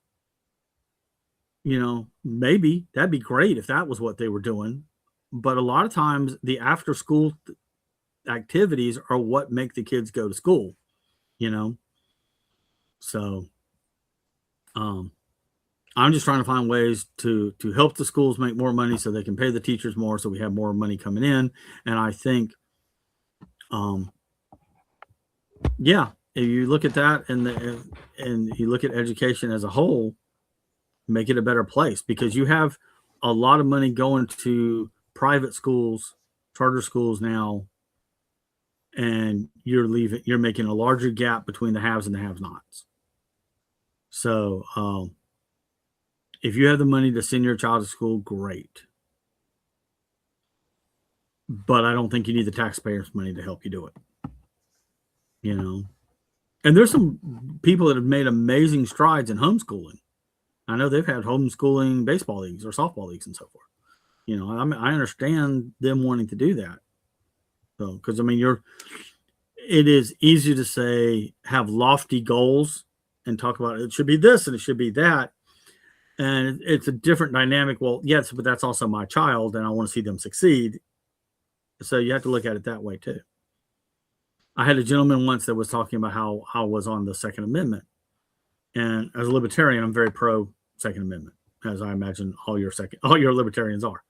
Maybe that'd be great if that was what they were doing. But a lot of times the after school activities are what make the kids go to school, So, I'm just trying to find ways to help the schools make more money so they can pay the teachers more, so we have more money coming in. And I think, if you look at that and you look at education as a whole, make it a better place, because you have a lot of money going to private schools, charter schools now, and you're making a larger gap between the haves and the have-nots. So, if you have the money to send your child to school, great. But I don't think you need the taxpayers' money to help you do it. And there's some people that have made amazing strides in homeschooling. I know they've had homeschooling baseball leagues or softball leagues and so forth. I understand them wanting to do that. So, because it is easy to say, have lofty goals and talk about it should be this and it should be that. And it's a different dynamic. Well, yes, but that's also my child and I want to see them succeed. So you have to look at it that way too. I had a gentleman once that was talking about how I was on the Second Amendment. And as a libertarian, I'm very pro Second Amendment, as I imagine all your libertarians are.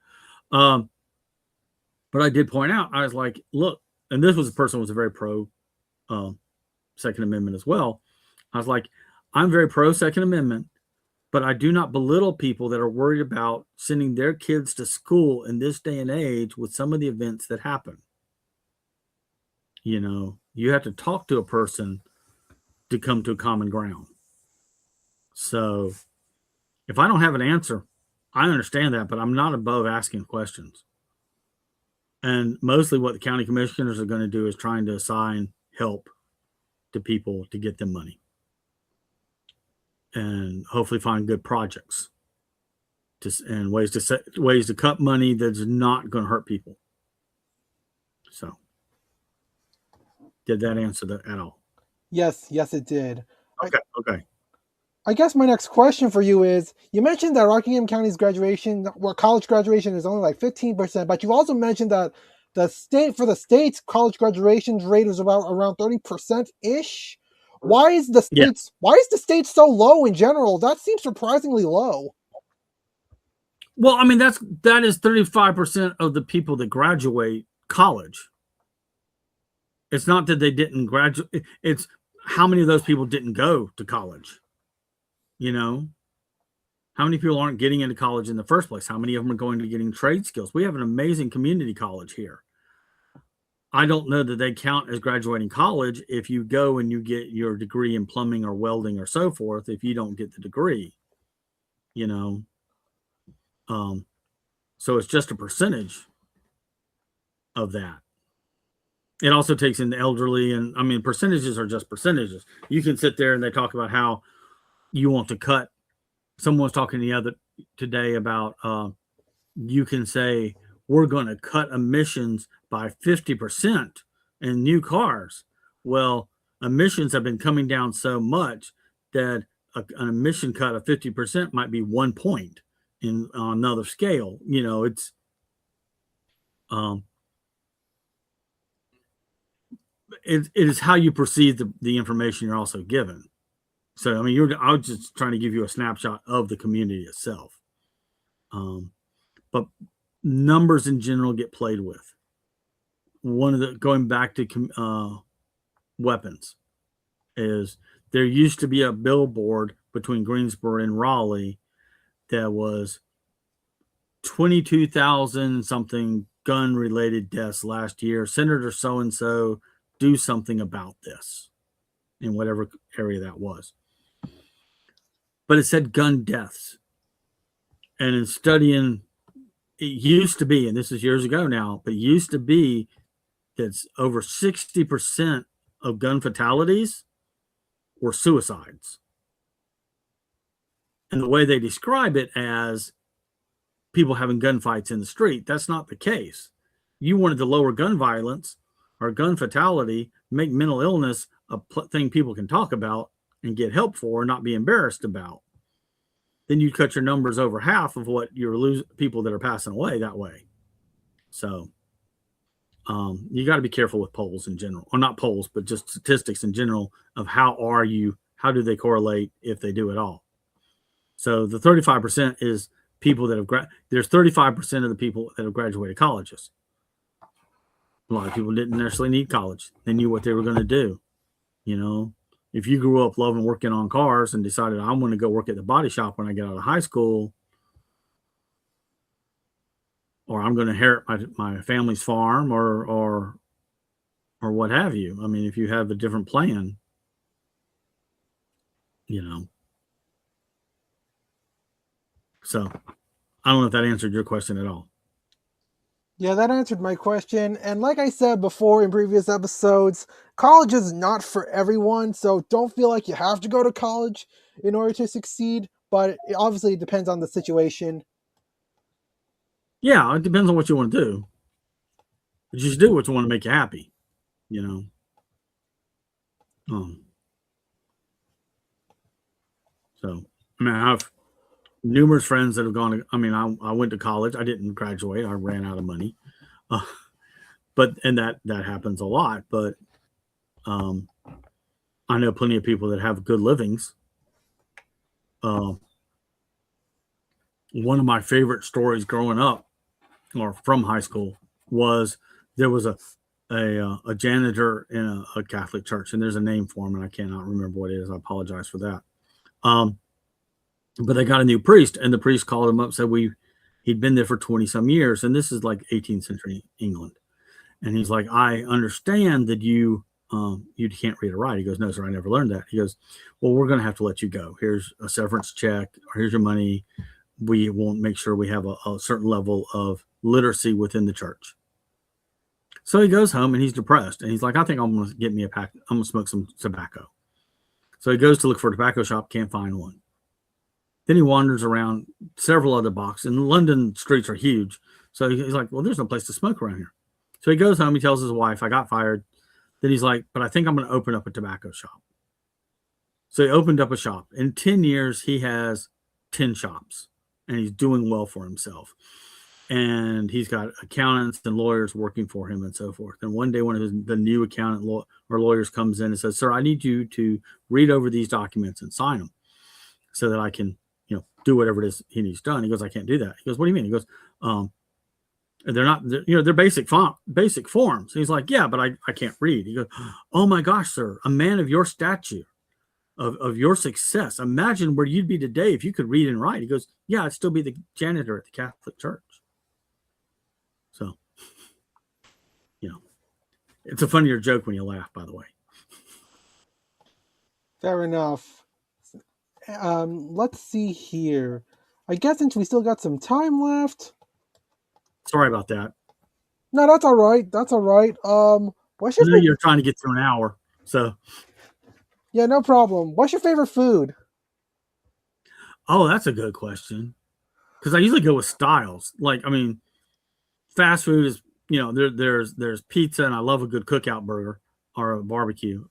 But I did point out, I was like, look, and this was a person who was a very pro Second Amendment as well. I was like, I'm very pro Second Amendment, but I do not belittle people that are worried about sending their kids to school in this day and age with some of the events that happen. You have to talk to a person to come to a common ground. So if I don't have an answer, I understand that, but I'm not above asking questions. And mostly what the county commissioners are going to do is trying to assign help to people to get them money. And hopefully find good projects and ways to cut money that's not going to hurt people. So, did that answer that at all? Yes, it did. Okay. I guess my next question for you is, you mentioned that Rockingham County's college graduation is only like 15%, but you also mentioned that the state's college graduation rate is around 30%-ish. Why is the state so low in general? That seems surprisingly low. Well, that is 35% of the people that graduate college. It's not that they didn't graduate. It's how many of those people didn't go to college. How many people aren't getting into college in the first place? How many of them are going to getting trade skills? We have an amazing community college here. I don't know that they count as graduating college if you go and you get your degree in plumbing or welding or so forth, if you don't get the degree, so it's just a percentage of that. It also takes in the elderly, and percentages are just percentages. You can sit there and they talk about how you want to cut. Someone was talking today about you can say, we're going to cut emissions by 50% in new cars. Well, emissions have been coming down so much that an emission cut of 50% might be 1 point in on another scale. It's it is how you perceive the information you're also given. So, I mean, I was just trying to give you a snapshot of the community itself. But numbers in general get played with. Going back to weapons, is there used to be a billboard between Greensboro and Raleigh that was 22,000 something gun related deaths last year. Senator so-and-so, do something about this, in whatever area that was. But it said gun deaths. And in studying, it used to be, and this is years ago now, but it used to be that over 60% of gun fatalities were suicides. And the way they describe it as people having gunfights in the street, that's not the case. You wanted to lower gun violence or gun fatality, make mental illness a thing people can talk about and get help for, not be embarrassed about. Then you cut your numbers over half of what you're losing people that are passing away that way. So you got to be careful with polls in general, or not polls, but just statistics in general of how do they correlate, if they do at all. So the 35% is people that have there's 35% of the people that have graduated colleges. A lot of people didn't necessarily need college. They knew what they were going to do. If you grew up loving working on cars and decided I'm going to go work at the body shop when I get out of high school, or I'm going to inherit my family's farm or what have you. I mean, if you have a different plan, So I don't know if that answered your question at all. Yeah, that answered my question. And like I said before in previous episodes, college is not for everyone. So don't feel like you have to go to college in order to succeed. But obviously it depends on the situation. Yeah, it depends on what you want to do. Just do what you want to make you happy, So, I mean, I have numerous friends that have gone to, I went to college. I didn't graduate. I ran out of money. And that happens a lot. But I know plenty of people that have good livings. One of my favorite stories growing up, or from high school, was there was a janitor in a Catholic church, and there's a name for him, and I cannot remember what it is. I apologize for that. But they got a new priest, and the priest called him up, said he'd been there for 20 some years, and this is like 18th century England. And he's like, I understand that you can't read or write. He goes, no, sir, I never learned that. He goes, well, we're going to have to let you go. Here's a severance check, or here's your money. We won't make sure we have a certain level of literacy within the church. So he goes home and he's depressed, and he's like, I think I'm going to get me a pack. I'm going to smoke some tobacco. So he goes to look for a tobacco shop, can't find one. Then he wanders around several other boxes, and London streets are huge. So he's like, well, there's no place to smoke around here. So he goes home, he tells his wife, I got fired. Then he's like, but I think I'm going to open up a tobacco shop. So he opened up a shop. In 10 years, he has 10 shops, and he's doing well for himself. And he's got accountants and lawyers working for him and so forth. And one day, one of the new accountant or lawyers comes in and says, sir, I need you to read over these documents and sign them so that I can, do whatever it is he needs done. He goes, I can't do that. He goes, what do you mean? He goes, they're basic forms. And he's like, yeah, but I can't read. He goes, oh my gosh, sir, a man of your stature, of your success, imagine where you'd be today if you could read and write. He goes, yeah, I'd still be the janitor at the Catholic Church. So, it's a funnier joke when you laugh, by the way. Fair enough. Let's see here. I guess since we still got some time left. Sorry about that. No, that's all right. That's all right. What's your you're trying to get through an hour, so. Yeah, no problem. What's your favorite food? Oh, that's a good question. Because I usually go with styles. fast food is, there's pizza, and I love a good cookout burger or a barbecue.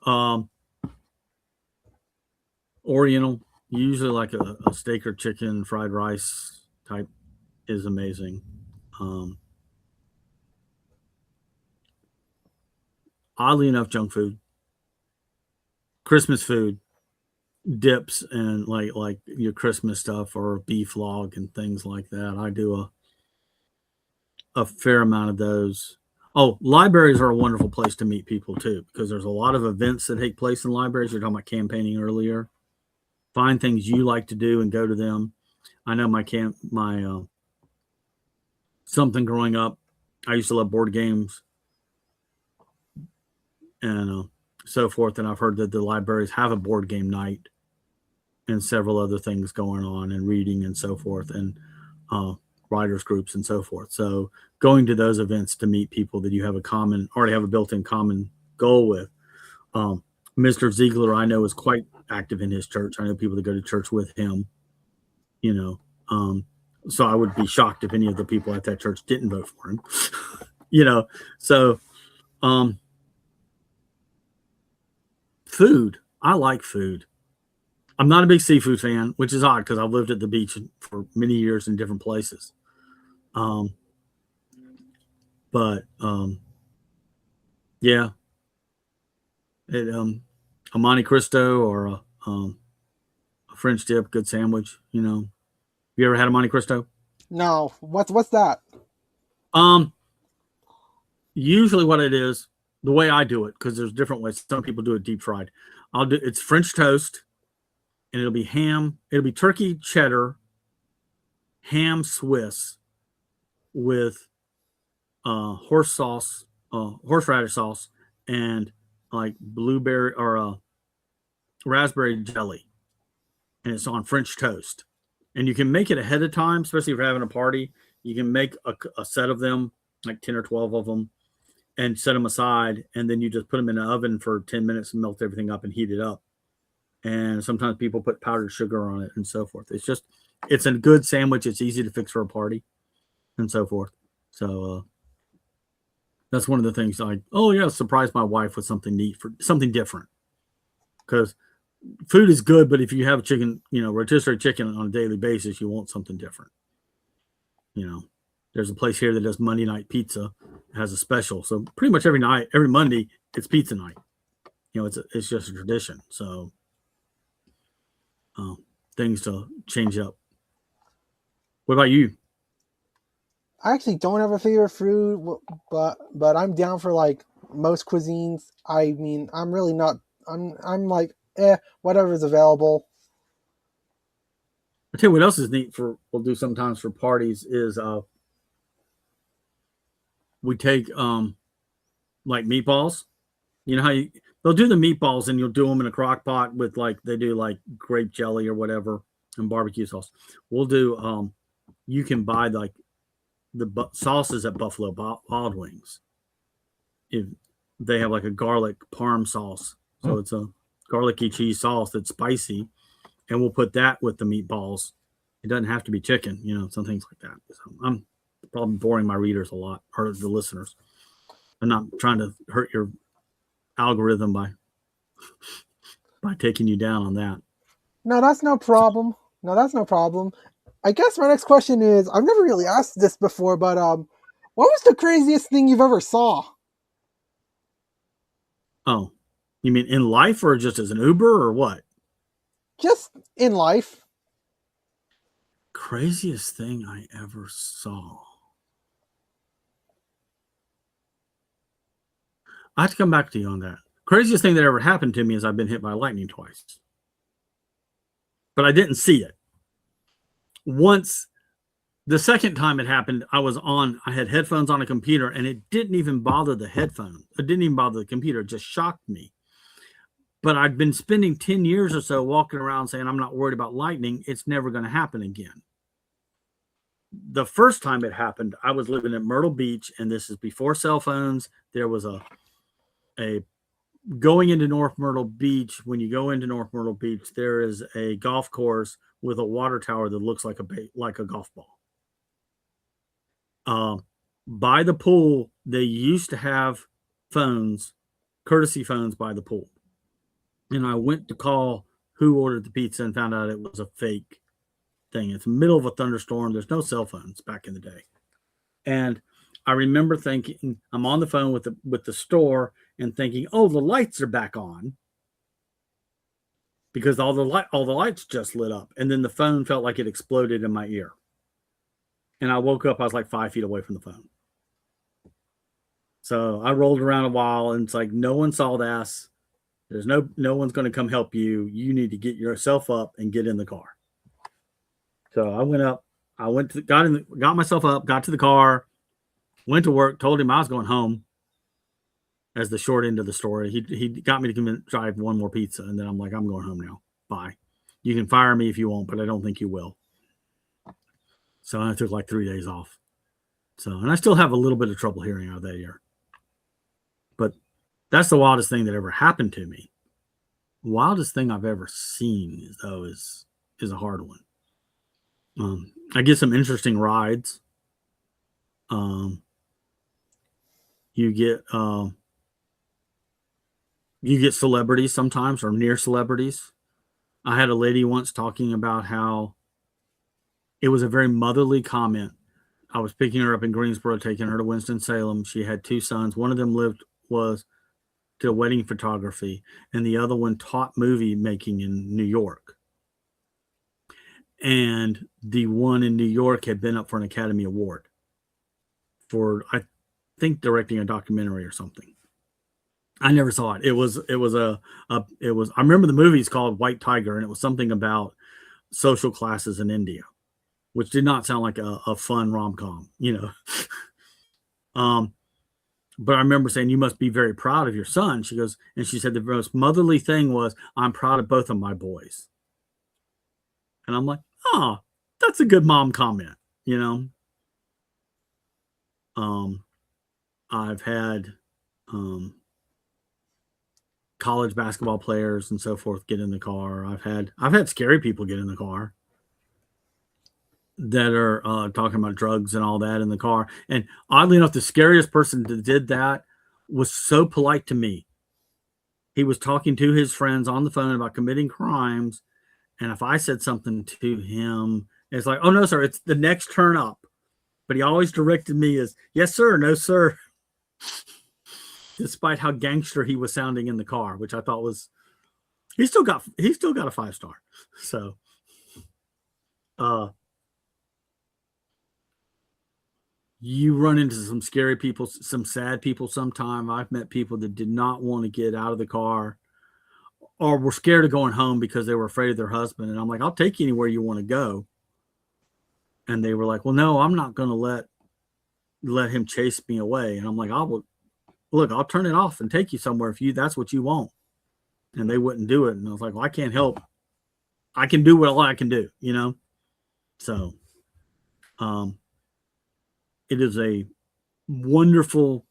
Oriental, usually like a steak or chicken, fried rice type is amazing. Oddly enough, junk food, Christmas food, dips, and like your Christmas stuff or beef log and things like that. I do a fair amount of those. Oh, libraries are a wonderful place to meet people too, because there's a lot of events that take place in libraries. You're talking about campaigning earlier. Find things you like to do and go to them. I know my something growing up, I used to love board games and so forth. And I've heard that the libraries have a board game night and several other things going on, and reading and so forth, and writers groups and so forth. So going to those events to meet people that you have already have a built-in common goal with. Mr. Ziegler, I know, is quite active in his church. I know people that go to church with him, so I would be shocked if any of the people at that church didn't vote for him. So food. I like food. I'm not a big seafood fan, which is odd because I've lived at the beach for many years in different places. Yeah, a Monte Cristo or a French dip, good sandwich. You ever had a Monte Cristo? No. What's that? Usually what it is, the way I do it, because there's different ways. Some people do it deep fried. It's French toast, and it'll be ham. It'll be turkey cheddar, ham Swiss with horseradish sauce, and like blueberry or raspberry jelly, and it's on French toast. And you can make it ahead of time, especially if you're having a party. You can make a set of them, like 10 or 12 of them, and set them aside, and then you just put them in the oven for 10 minutes and melt everything up and heat it up. And sometimes people put powdered sugar on it and so forth. It's a good sandwich. It's easy to fix for a party and so forth. So that's one of the things surprise my wife with something neat, for something different. Because food is good, but if you have chicken, rotisserie chicken on a daily basis, you want something different. There's a place here that does Monday night pizza. It has a special. So pretty much every Monday, it's pizza night. It's just a tradition. So things to change up. What about you? I actually don't have a favorite food, but I'm down for like most cuisines. I mean, I'm really not. I'm like, whatever's available. I tell you what else is neat we'll do sometimes for parties is we take like meatballs. You know how they'll do the meatballs, and you'll do them in a crock pot with they do like grape jelly or whatever and barbecue sauce. We'll do you can buy like the sauces at Buffalo Wild Wings. If they have like a garlic parm sauce, so it's a garlicky cheese sauce that's spicy, and we'll put that with the meatballs. It doesn't have to be chicken, some things like that. So I'm probably boring my readers a lot, or the listeners. I'm not trying to hurt your algorithm by taking you down on that. No, that's no problem. I guess my next question is, I've never really asked this before, but what was the craziest thing you've ever saw? Oh, you mean in life or just as an Uber or what? Just in life. Craziest thing I ever saw. I have to come back to you on that. Craziest thing that ever happened to me is I've been hit by lightning twice. But I didn't see it. Once, the second time it happened, I had headphones on a computer, and it didn't even bother the headphone. It didn't even bother the computer. It just shocked me. But I'd been spending 10 years or so walking around saying, I'm not worried about lightning. It's never going to happen again. The first time it happened, I was living at Myrtle Beach, and this is before cell phones. There was a going into North Myrtle Beach. When you go into North Myrtle Beach, there is a golf course with a water tower that looks like a golf ball. By the pool, they used to have phones, courtesy phones by the pool. And I went to call who ordered the pizza and found out it was a fake thing. It's the middle of a thunderstorm. There's no cell phones back in the day. And I remember thinking, I'm on the phone with the store and thinking, oh, the lights are back on because all the lights just lit up. And then the phone felt like it exploded in my ear. And I woke up, I was like 5 feet away from the phone. So I rolled around a while, and it's like, no one saw this. There's no one's going to come help you. You need to get yourself up and get in the car. So I went up. I got myself up, got to the car, went to work, told him I was going home. As the short end of the story, he got me to drive one more pizza, and then I'm like, I'm going home now. Bye. You can fire me if you want, but I don't think you will. So I took like 3 days off. So, and I still have a little bit of trouble hearing out of that ear. But that's the wildest thing that ever happened to me. Wildest thing I've ever seen, though, is a hard one. I get some interesting rides. You get celebrities sometimes, or near celebrities. I had a lady once talking about how it was a very motherly comment. I was picking her up in Greensboro, taking her to Winston-Salem. She had 2 sons. One of them was to wedding photography, and the other one taught movie making in New York. And the one in New York had been up for an Academy Award for, I think, directing a documentary or something. I never saw it. It was I remember the movie's called White Tiger, and it was something about social classes in India, which did not sound like a fun rom-com, But I remember saying, you must be very proud of your son. She goes, and she said the most motherly thing was, I'm proud of both of my boys. And I'm like, oh, that's a good mom comment, I've had college basketball players and so forth get in the car. I've had scary people get in the car that are talking about drugs and all that in the car. And oddly enough, the scariest person that did that was so polite to me. He was talking to his friends on the phone about committing crimes. And if I said something to him, it's like, oh, no, sir, it's the next turn up. But he always directed me as, yes, sir, no, sir. Despite how gangster he was sounding in the car, which I thought was, he still got a 5-star. So, you run into some scary people, some sad people sometime. I've met people that did not want to get out of the car or were scared of going home because they were afraid of their husband. And I'm like, I'll take you anywhere you want to go. And they were like, well, no, I'm not going to let him chase me away. And I'm like, I'll turn it off and take you somewhere if that's what you want. And they wouldn't do it. And I was like, well, I can't help. I can do what I can do, So, it is a wonderful,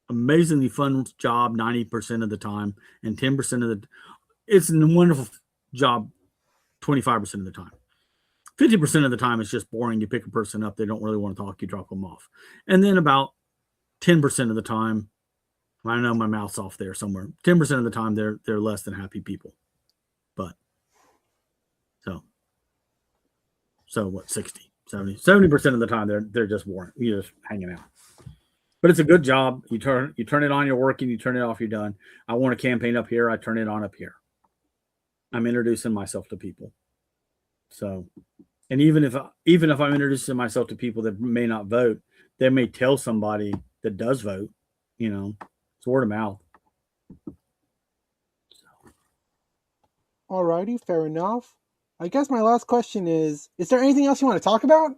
amazingly fun job 90% of the time, and 10% of it's a wonderful job 25% of the time. 50% of the time it's just boring. You pick a person up, they don't really want to talk, you drop them off. And then about 10% of the time, I know my mouth's off there somewhere. 10% of the time they're less than happy people. But so what, 70% of the time they're just boring. You're just hanging out. But it's a good job. You turn it on, you're working, you turn it off, you're done. I want a campaign up here, I turn it on up here. I'm introducing myself to people. So, and even if I'm introducing myself to people that may not vote, they may tell somebody that does vote, it's word of mouth. Alrighty, fair enough. I guess my last question is there anything else you want to talk about?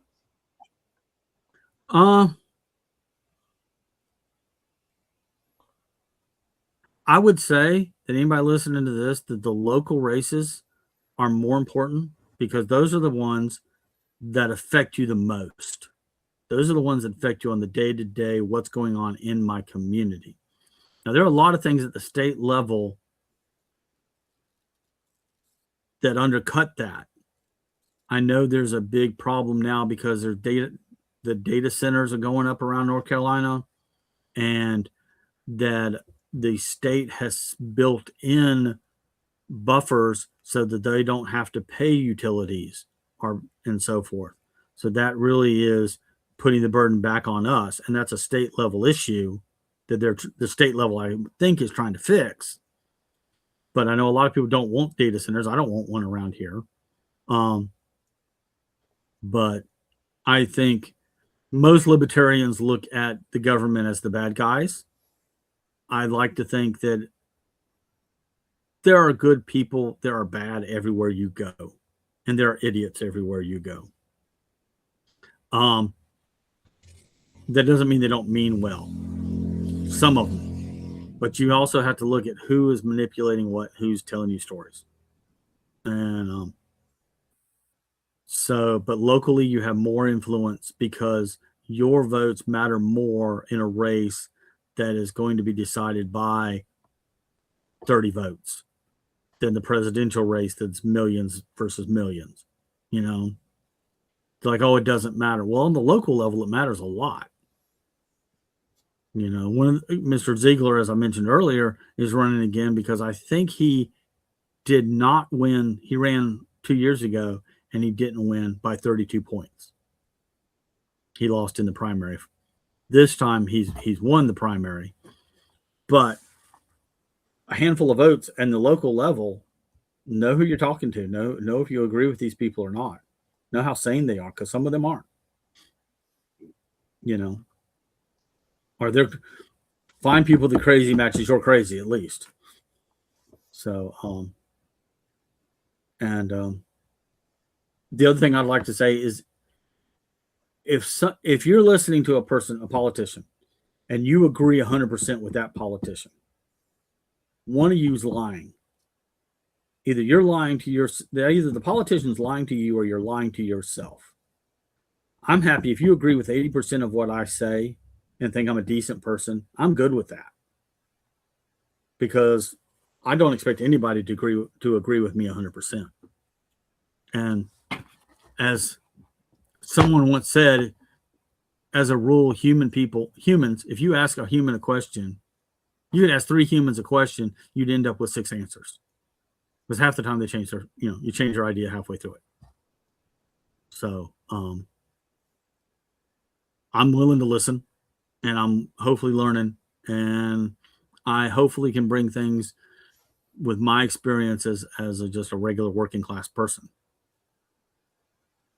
I would say that anybody listening to this, that the local races are more important because those are the ones that affect you the most. Those are the ones that affect you on the day-to-day, what's going on in my community. Now, there are a lot of things at the state level that undercut that. I know there's a big problem now because there's the data centers are going up around North Carolina, and that the state has built in buffers so that they don't have to pay utilities and so forth. So that really is putting the burden back on us, and that's a state level issue that the state level, I think, is trying to fix. But I know a lot of people don't want data centers. I don't want one around here. But I think most libertarians look at the government as the bad guys. I like to think that there are good people, there are bad everywhere you go, and there are idiots everywhere you go. That doesn't mean they don't mean well. Some of them. But you also have to look at who is manipulating what, who's telling you stories. And but locally you have more influence because your votes matter more in a race that is going to be decided by 30 votes than the presidential race that's millions versus millions. You know, it's like, oh, it doesn't matter. Well, on the local level, it matters a lot. You know, Mr. Ziegler, as I mentioned earlier, is running again because I think he did not win. He ran 2 years ago and he didn't win by 32 points. He lost in the primary. This time he's won the primary, but a handful of votes and the local level, know who you're talking to, know if you agree with these people or not, know how sane they are, because some of them aren't. You know, or they're find people that crazy matches you're crazy at least. So the other thing I'd like to say is if you're listening to a politician, and you agree 100% with that politician, one of you is lying. Either you're lying to either the politician's lying to you or you're lying to yourself. I'm happy if you agree with 80% of what I say and think I'm a decent person. I'm good with that, because I don't expect anybody to agree with me 100%. And as someone once said, as a rule, humans, if you ask a human a question, you could ask 3 humans a question, you'd end up with 6 answers. Because half the time they change you change their idea halfway through it. So I'm willing to listen, and I'm hopefully learning, and I hopefully can bring things with my experience as just a regular working class person.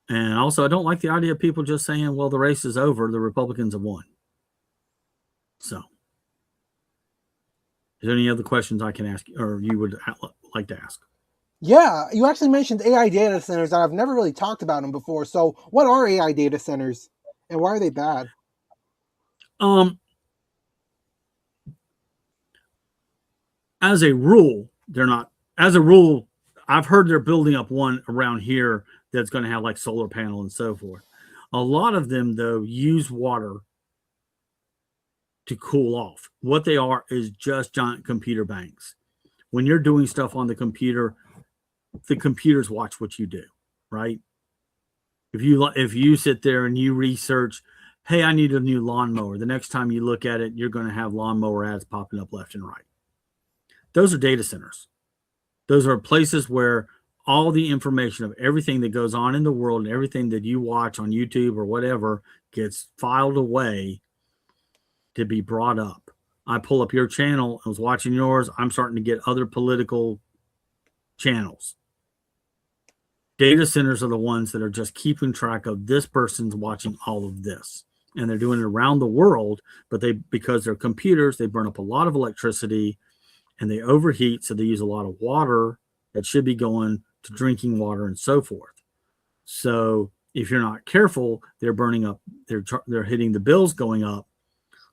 And also, I don't like the idea of people just saying, well, the race is over, the Republicans have won. So, is there any other questions I can ask, or you would like to ask? Yeah, you actually mentioned AI data centers, and I've never really talked about them before. So, what are AI data centers, and why are they bad? As a rule, they're not. As a rule, I've heard they're building up one around here that's going to have like solar panel and so forth. A lot of them, though, use water to cool off. What they are is just giant computer banks. When you're doing stuff on the computers watch what you do, right? If you sit there and you research, hey, I need a new lawnmower, the next time you look at it, you're going to have lawnmower ads popping up left and right. Those are data centers. Those are places where all the information of everything that goes on in the world and everything that you watch on YouTube or whatever gets filed away to be brought up. I pull up your channel, I was watching yours, I'm starting to get other political channels. Data centers are the ones that are just keeping track of this person's watching all of this. And they're doing it around the world, but because they're computers, they burn up a lot of electricity and they overheat, so they use a lot of water that should be going to drinking water and so forth. So if you're not careful, they're burning up, they're hitting the bills going up.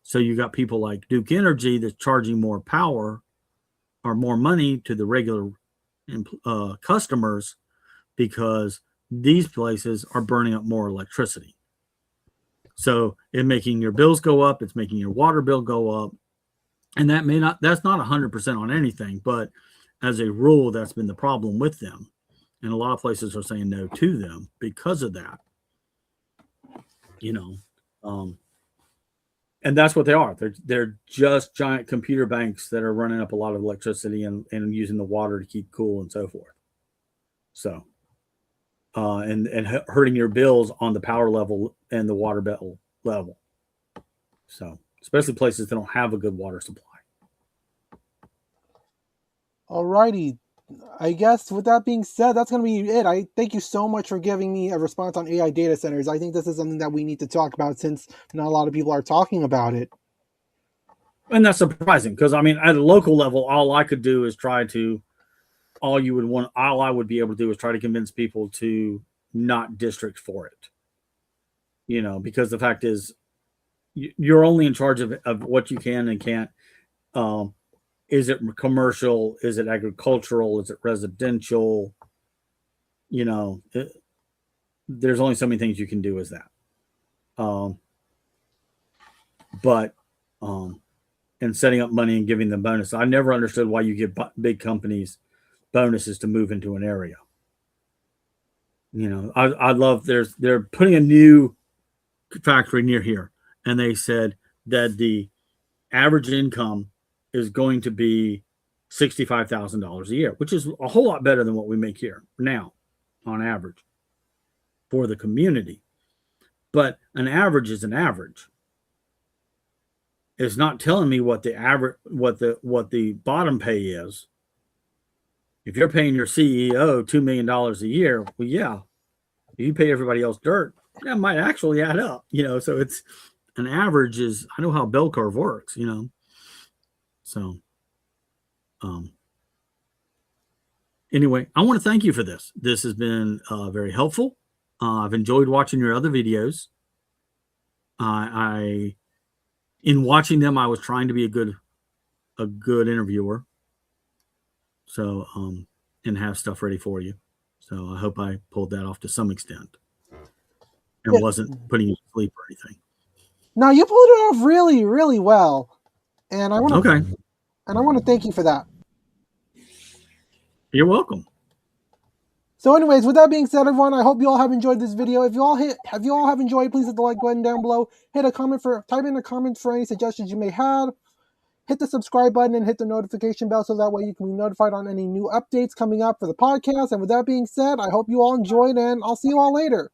So you got people like Duke Energy that's charging more power or more money to the regular customers, because these places are burning up more electricity. So it's making your bills go up, it's making your water bill go up. And that's not 100% on anything, but as a rule, that's been the problem with them. And a lot of places are saying no to them because of that. you know. And that's what they are. They're just giant computer banks that are running up a lot of electricity and using the water to keep cool and so forth. So, and hurting your bills on the power level and the water bill level. So, especially places that don't have a good water supply. Alrighty. I guess with that being said, that's going to be it. I thank you so much for giving me a response on AI data centers. I think this is something that we need to talk about since not a lot of people are talking about it. And that's surprising because, I mean, at a local level, all I could do is all I would be able to do is try to convince people to not district for it. You know, because the fact is, you're only in charge of what you can and can't. Is it commercial? Is it agricultural? Is it residential? You know, there's only so many things you can do as that. And setting up money and giving them bonuses. I never understood why you give big companies bonuses to move into an area. You know, I love they're putting a new factory near here, and they said that the average income is going to be $65,000 a year, which is a whole lot better than what we make here now on average for the community. But an average is an average. It's not telling me what the bottom pay is. If you're paying your CEO $2 million a year, well, yeah, if you pay everybody else dirt, that might actually add up, you know. So it's an average is, I know how bell curve works, you know. So, anyway, I want to thank you for this. This has been very helpful. I've enjoyed watching your other videos. In watching them, I was trying to be a good interviewer. So, and have stuff ready for you. So I hope I pulled that off to some extent and wasn't putting you to sleep or anything. No, you pulled it off really, really well. And I want to thank you for that. You're welcome. So anyways, with that being said, everyone, I hope you all have enjoyed this video. If you all have enjoyed, please hit the like button down below. Type in a comment for any suggestions you may have. Hit the subscribe button and hit the notification bell so that way you can be notified on any new updates coming up for the podcast. And with that being said, I hope you all enjoyed, and I'll see you all later.